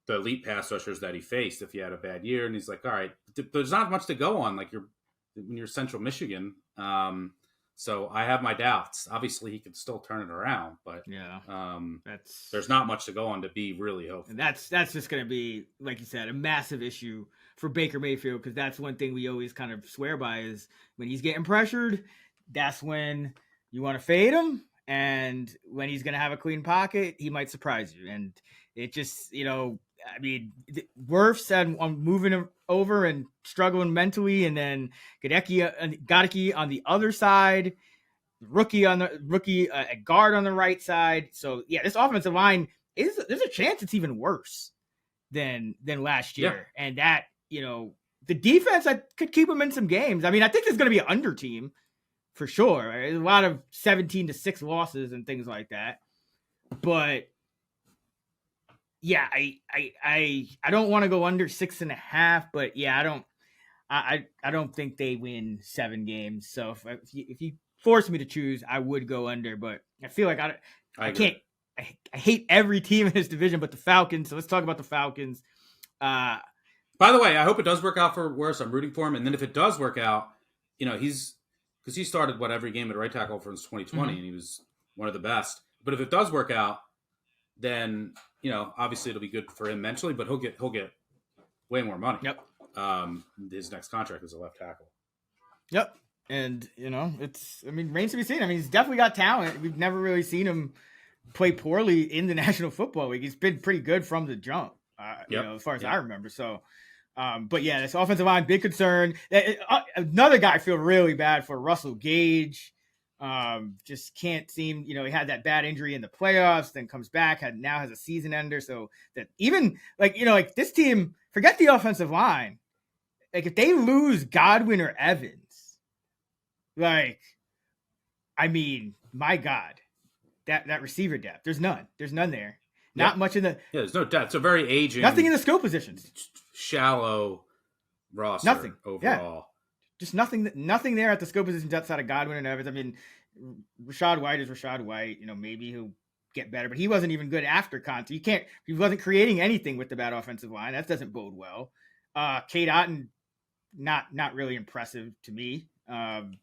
the elite pass rushers that he faced if he had a bad year. And he's like, all right, there's not much to go on. Like when you're Central Michigan. So I have my doubts. Obviously he can still turn it around, but there's not much to go on to be really hopeful. And that's just going to be, like you said, a massive issue for Baker Mayfield. Cause that's one thing we always kind of swear by is when he's getting pressured, that's when you want to fade him. And when he's going to have a clean pocket, he might surprise you. And it just, you know, I mean, Wirfs said I'm moving him over and struggling mentally, and then Gadecki on the other side, rookie at guard on the right side. So yeah, this offensive line there's a chance it's even worse than last year, and that, you know, the defense could keep them in some games. I mean, I think there's going to be an under team for sure. Right? There's a lot of 17-6 losses and things like that, but. Yeah, I don't want to go under 6.5, but yeah, I don't think they win 7 games. So if you force me to choose, I would go under. But I feel like I can't. I hate every team in this division, but the Falcons. So let's talk about the Falcons. By the way, I hope it does work out for Wirfs. I'm rooting for him, and then if it does work out, you know, because he started every game at right tackle for 2020, and he was one of the best. But if it does work out, then, you know, obviously it'll be good for him mentally, but he'll get way more money. Yep. His next contract is a left tackle. Yep. And remains to be seen. I mean, he's definitely got talent. We've never really seen him play poorly in the National Football League. He's been pretty good from the jump, as far as I remember. So, but yeah, this offensive line, big concern. Another guy I feel really bad for, Russell Gage. Just can't seem, he had that bad injury in the playoffs, then comes back, now has a season ender. So that even this team, forget the offensive line. Like if they lose Godwin or Evans, my God, that receiver depth, there's none there. Not much in the there's no depth. It's a very aging, nothing in the skill positions, shallow roster. Nothing overall. Just nothing there at the skill positions outside of Godwin and Evans. I mean, Rachaad White is Rachaad White. Maybe he'll get better, but he wasn't even good after Conte. He wasn't creating anything with the bad offensive line. That doesn't bode well. Cade Otton, not really impressive to me.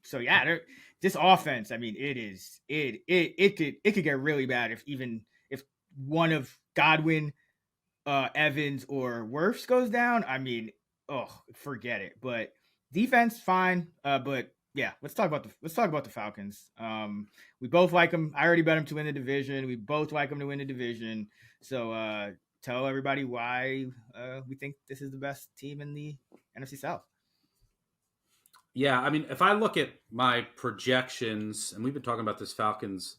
So yeah, this offense, I mean, it could get really bad if one of Godwin, Evans, or Wirfs goes down. I mean, forget it. But defense, fine. But yeah, let's talk about the Falcons. We both like them. I already bet them to win the division. We both like them to win the division. So tell everybody why we think this is the best team in the NFC South. Yeah, I mean, if I look at my projections, and we've been talking about this Falcons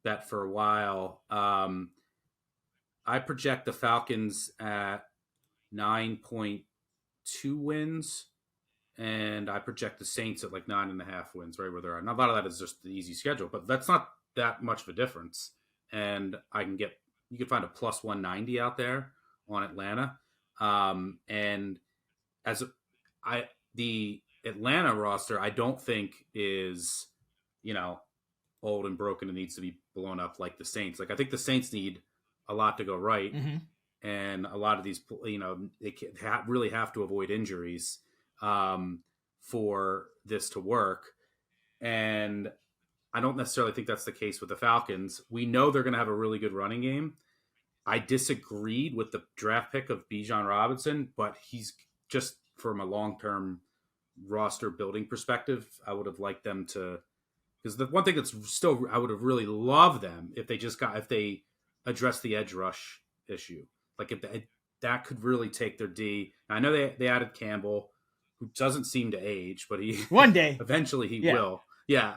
bet for a while, I project the Falcons at 9.2 wins, and I project the Saints at like 9.5 wins, right where they're at. Now, a lot of that is just the easy schedule, but that's not that much of a difference. And you can find a plus 190 out there on Atlanta. And the Atlanta roster, I don't think is, old and broken and needs to be blown up like the Saints. Like I think the Saints need a lot to go right, and a lot of these, they really have to avoid injuries for this to work. And I don't necessarily think that's the case with the Falcons. We know they're going to have a really good running game. I disagreed with the draft pick of Bijan Robinson, but he's just from a long-term roster building perspective, I would have liked them to, because the one thing that's still, I would have really loved them if they addressed the edge rush issue. Like if that could really take their D. I know they added Campbell, who doesn't seem to age, but he one day eventually he will. Yeah,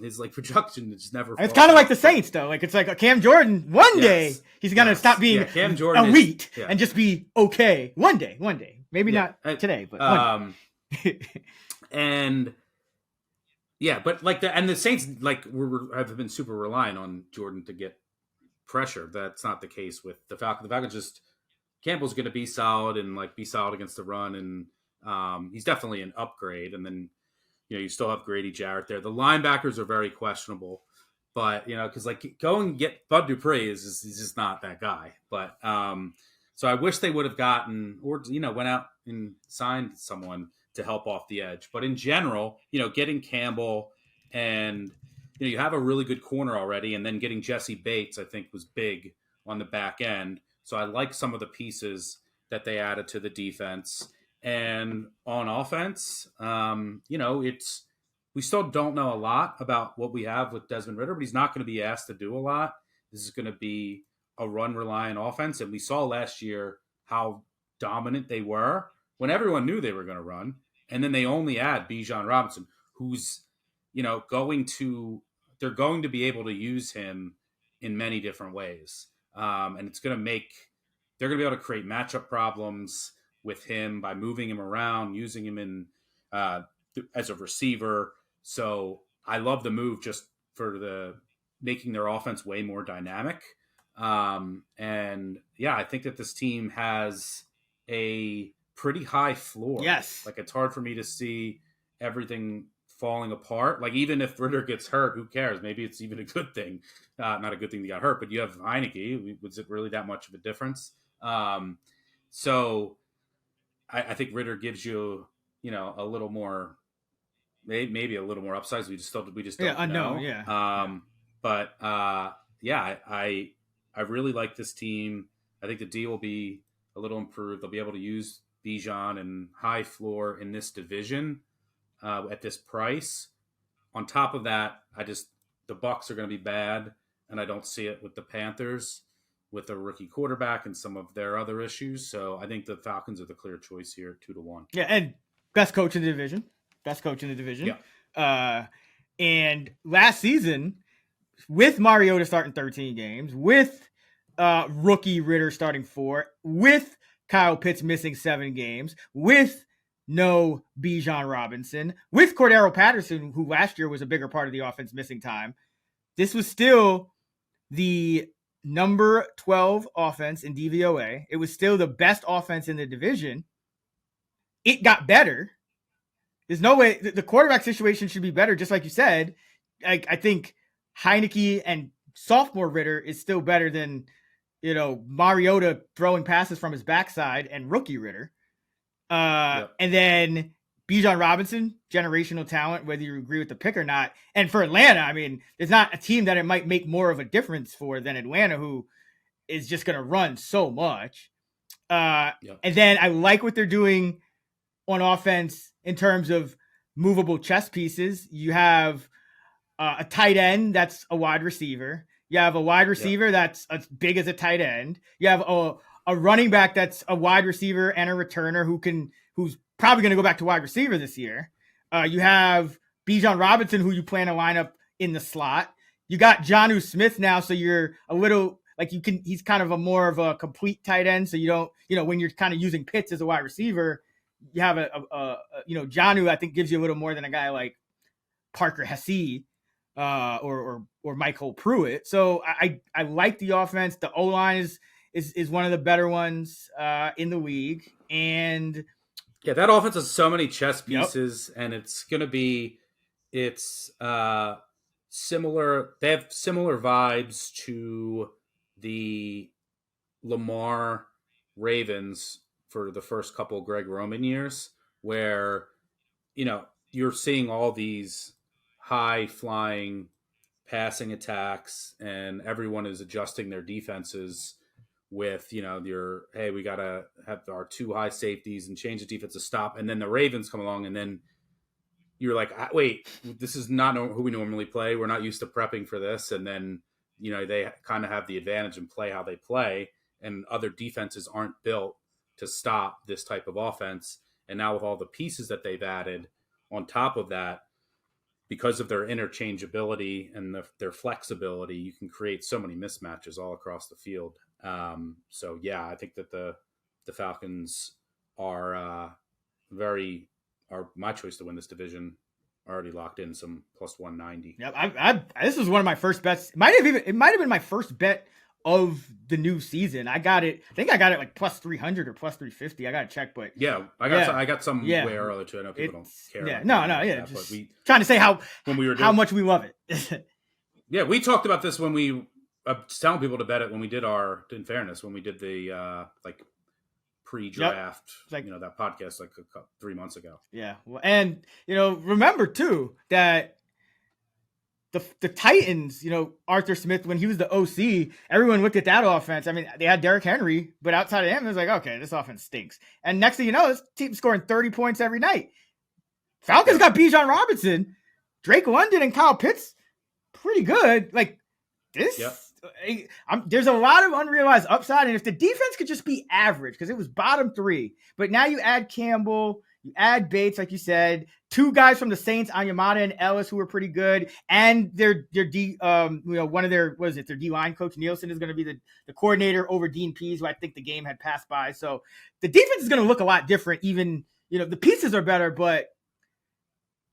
his production is never. It's kind of like the Saints, though. Like it's like a Cam Jordan. One day he's gonna stop being Cam Jordan elite and just be okay. One day, maybe not today, but one day. And but the Saints have been super reliant on Jordan to get pressure. That's not the case with the Falcons. The Falcons just Campbell's going to be solid and be solid against the run, and he's definitely an upgrade. And then you still have Grady Jarrett there. The linebackers are very questionable, but because going and get Bud Dupree is just not that guy. But so I wish they would have gotten or went out and signed someone to help off the edge. But in general, getting Campbell and you have a really good corner already, and then getting Jesse Bates, I think, was big on the back end. So I like some of the pieces that they added to the defense. And on offense, we still don't know a lot about what we have with Desmond Ridder, but he's not going to be asked to do a lot. This is going to be a run-reliant offense, and we saw last year how dominant they were when everyone knew they were going to run. And then they only add Bijan Robinson, who's, they're going to be able to use him in many different ways. And it's going to they're going to be able to create matchup problems with him by moving him around, using him in as a receiver. So I love the move just for making their offense way more dynamic. And yeah, I think that this team has a pretty high floor. Yes. It's hard for me to see everything falling apart. Even if Ridder gets hurt, who cares? Maybe it's even a good thing. Not a good thing he got hurt, but you have Heineke. Was it really that much of a difference? So I think Ridder gives you, a little more, maybe a little more upsides. We just don't know. Yeah. But I really like this team. I think the D will be a little improved. They'll be able to use Bijan and high floor in this division at this price. on top of that, the Bucs are going to be bad, and I don't see it with the Panthers with a rookie quarterback and some of their other issues. So I think the Falcons are the clear choice here, 2-1. Yeah, and best coach in the division. Best coach in the division. Yeah. And last season, with Mariota starting 13 games, with rookie Ritter starting 4, with Kyle Pitts missing 7 games, with no Bijan Robinson, with Cordero Patterson, who last year was a bigger part of the offense missing time, this was still the number 12 offense in DVOA. It was still the best offense in the division. It got better. There's no way the quarterback situation should be better, just like you said. I think Heineke and sophomore Ritter is still better than, Mariota throwing passes from his backside and rookie Ritter. And then Bijan Robinson, generational talent, whether you agree with the pick or not. And for Atlanta, I mean, there's not a team that it might make more of a difference for than Atlanta, who is just going to run so much. And then I like what they're doing on offense in terms of movable chess pieces. You have a tight end that's a wide receiver. You have a wide receiver that's as big as a tight end. You have a running back that's a wide receiver and a returner who's probably going to go back to wide receiver this year. You have Bijan Robinson, who you plan to line up in the slot. You got Jonnu Smith now, so you're a little like he's kind of more of a complete tight end. So you don't, when you're kind of using Pitts as a wide receiver, you have Jonnu, I think, gives you a little more than a guy like Parker Hesse or Michael Pruitt. So I like the offense. The O-line is one of the better ones in the league. And yeah, that offense has so many chess pieces, and it's going to be similar. They have similar vibes to the Lamar Ravens for the first couple of Greg Roman years, where you're seeing all these high flying passing attacks, and everyone is adjusting their defenses with, we got to have our 2 high safeties and change the defense to stop. And then the Ravens come along, and then you're like, wait, this is not who we normally play. We're not used to prepping for this. And then, they kind of have the advantage and play how they play, and other defenses aren't built to stop this type of offense. And now with all the pieces that they've added on top of that, because of their interchangeability and their flexibility, you can create so many mismatches all across the field. So yeah, I think that the Falcons are my choice to win this division. Already locked in some plus 190. Yep, this was one of my first bets. It might have been my first bet of the new season. I think I got it like plus 300 or plus 350. I got to check, but I got some way earlier too. I know people don't care. Yeah, just trying to say how much we love it. Yeah, we talked about this when we telling people to bet it when we did when we did the pre-draft, that podcast 3 months ago. Yeah, well, and remember too that the Titans, Arthur Smith, when he was the OC, everyone looked at that offense. I mean, they had Derrick Henry, but outside of him, it was like, okay, this offense stinks. And next thing you know, this team's scoring 30 points every night. Falcons got Bijan Robinson, Drake London, and Kyle Pitts, pretty good. Like this. Yep. There's a lot of unrealized upside, and if the defense could just be average, because it was bottom 3, but now you add Campbell, you add Bates, like you said, 2 guys from the Saints, Anyamata and Ellis, who are pretty good, and their one of their D line coach Nielsen is going to be the coordinator over Dean Pease, who I think the game had passed by. So the defense is going to look a lot different. Even the pieces are better, but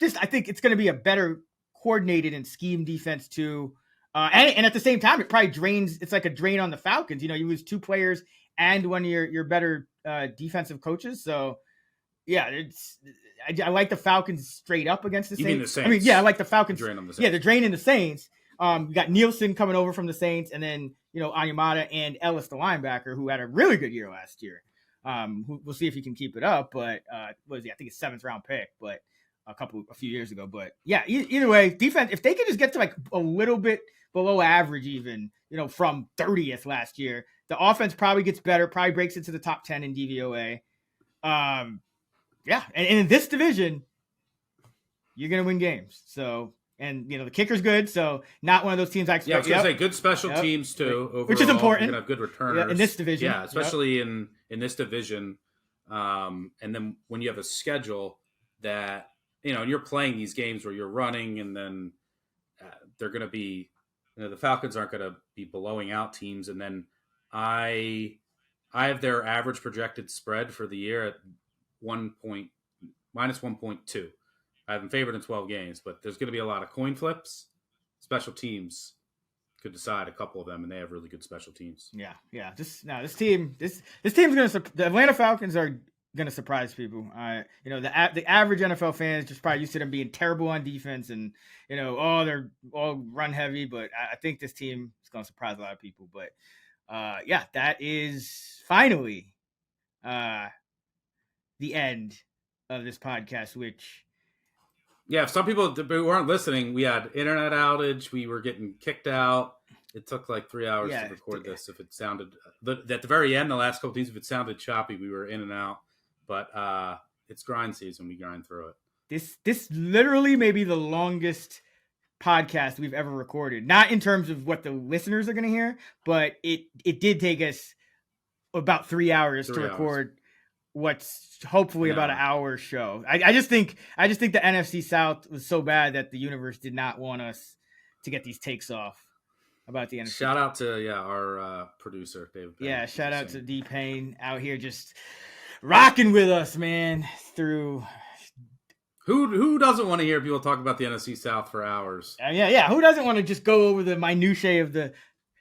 I think it's going to be a better coordinated and scheme defense too. And at the same time, it probably drains. It's like a drain on the Falcons. You lose 2 players and one of your better defensive coaches. So, yeah, I like the Falcons straight up against the Saints. You mean the Saints? I mean, yeah, I like the Falcons. Drain on the Saints. Yeah, they're draining the Saints. You got Nielsen coming over from the Saints, and then Anyamata and Ellis, the linebacker, who had a really good year last year. We'll see if he can keep it up. But I think it's 7th round pick, but a few years ago. But yeah, either way, defense. If they could just get to like a little bit below average, even from 30th last year, the offense probably gets better. Probably breaks into the top 10 in DVOA. Yeah, and in this division, you're gonna win games. So And, the kicker's good, so not one of those teams I expect. Yeah, I was going to say good special teams, too, overall. Which is important. You're going to have good returners. In this division. Yeah, especially in this division. And then when you have a schedule that, and you're playing these games where you're running and then they're going to be, the Falcons aren't going to be blowing out teams. And then I have their average projected spread for the year at minus 1.2. I have them favored in 12 games, but there's going to be a lot of coin flips. Special teams could decide a couple of them, and they have really good special teams. Yeah. This team's going to the Atlanta Falcons are going to surprise people. The average NFL fan is just probably used to them being terrible on defense, and they're all run heavy. But I think this team is going to surprise a lot of people. But that is finally the end of this podcast, which. Yeah, if some people who weren't listening, we had internet outage. We were getting kicked out. It took like 3 hours to record this. If it sounded at the very end, the last couple teams, if it sounded choppy, we were in and out. But it's grind season. We grind through it. This literally may be the longest podcast we've ever recorded. Not in terms of what the listeners are going to hear, but it did take us about 3 hours to record. What's hopefully about an hour show. I just think the NFC South was so bad that the universe did not want us to get these takes off about the NFC. Shout out to our producer David Payne. Yeah, shout out to D Payne out here just rocking with us, man. Through who doesn't want to hear people talk about the NFC South for hours? Yeah. Who doesn't want to just go over the minutiae of the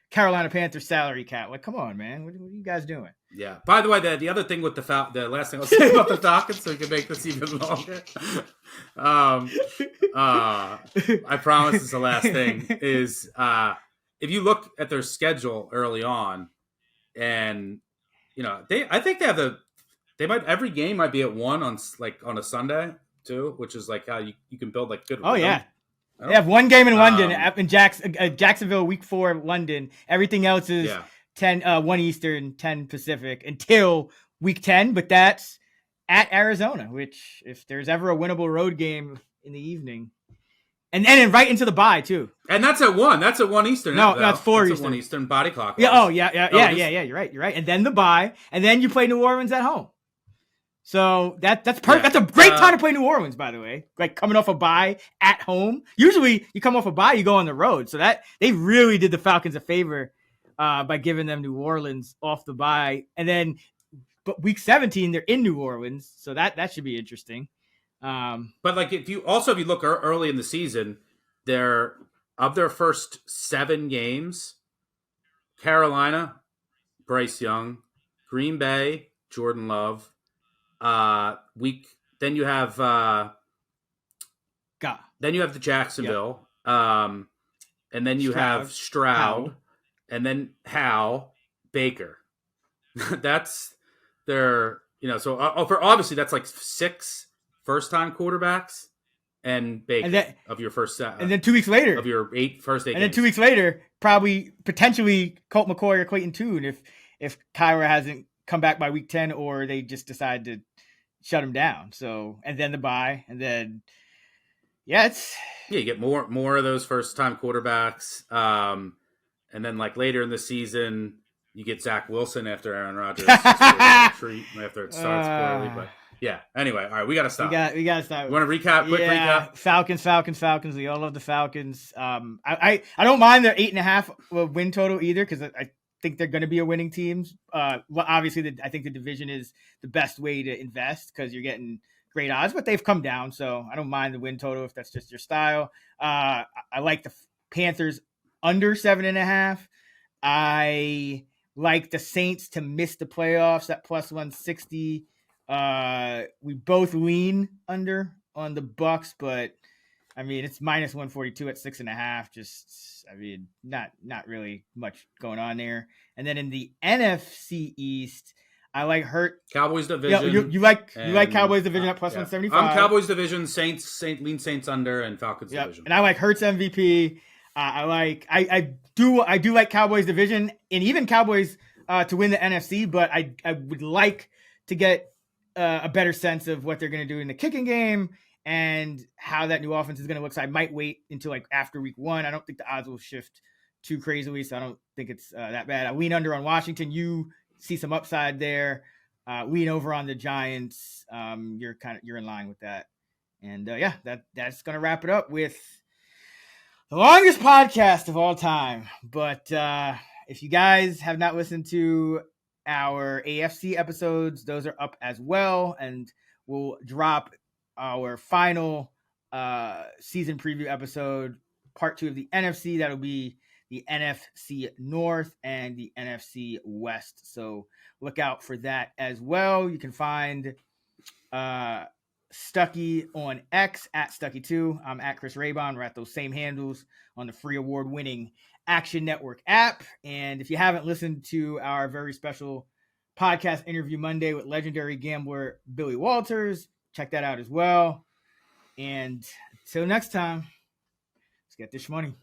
Carolina Panthers salary cap? Like, come on, man. What are you guys doing? Yeah. By the way, the other thing with the last thing I'll say about the Falcons, so we can make this even longer. I promise this is the last thing. Is if you look at their schedule early on, and I think they might every game might be at 1 on a Sunday too, which is like how you can build like good. Oh yeah. They have one game in London in Jacksonville, week 4, London. Everything else is 1 Eastern, 10 Pacific until week 10. But that's at Arizona, which if there's ever a winnable road game in the evening, and then right into the bye too. And that's at 1. That's at 1 Eastern. No, that's 4 Eastern. 1 Eastern body clock. Yeah. Oh yeah. You're right. And then the bye, and then you play New Orleans at home. So that's perfect. Yeah. That's a great time to play New Orleans, by the way. Like coming off a bye at home. Usually, you come off a bye, you go on the road. So that they really did the Falcons a favor by giving them New Orleans off the bye, and then but week 17 they're in New Orleans, so that should be interesting. But like if you look early in the season, their first 7 games, Carolina, Bryce Young, Green Bay, Jordan Love. Then you have the Jacksonville, and then you have Stroud, and then Howe, Baker. That's their, so obviously that's like 6 first-time quarterbacks and Baker and then, of your first set. And then 2 weeks later of your first 8 and games. Then 2 weeks later, potentially Colt McCoy or Clayton Tune if Kyra hasn't come back by week 10 or they just decide to shut him down. So, and then the bye, and then you get more of those first time quarterbacks. And then like later in the season, you get Zach Wilson after Aaron Rodgers after it starts poorly. But yeah, anyway, all right, we got to stop. We got to stop. You want to recap? Quick recap. Falcons. We all love the Falcons. I don't mind their 8.5 win total either, because I think they're going to be a winning team. Obviously, I think the division is the best way to invest because you're getting great odds, but they've come down, so I don't mind the win total if that's just your style. I like the Panthers under 7.5. I like the Saints to miss the playoffs at plus 160. We both lean under on the Bucks, but I mean, it's minus 142 at 6.5. Just, I mean, not really much going on there. And then in the NFC East, I like Cowboys division. Yeah, you like Cowboys division at plus 175. I'm Cowboys division, Saints under, and Falcons division. And I like Hurts MVP. I do like Cowboys division and even Cowboys to win the NFC, but I would like to get a better sense of what they're going to do in the kicking game and how that new offense is going to look. So I might wait until like after week 1. I don't think the odds will shift too crazily, so I don't think it's that bad. I lean under on Washington. You see some upside there. Lean over on the Giants. You're in line with that. And yeah, that's gonna wrap it up with the longest podcast of all time. But if you guys have not listened to our AFC episodes, those are up as well, and we'll drop our final season preview episode, part 2 of the NFC. That'll be the NFC North and the NFC West. So look out for that as well. You can find Stuckey on X at Stuckey2. I'm at Chris Raybon. We're at those same handles on the free award-winning Action Network app. And if you haven't listened to our very special podcast interview Monday with legendary gambler Billy Walters, check that out as well. And until next time, let's get this money.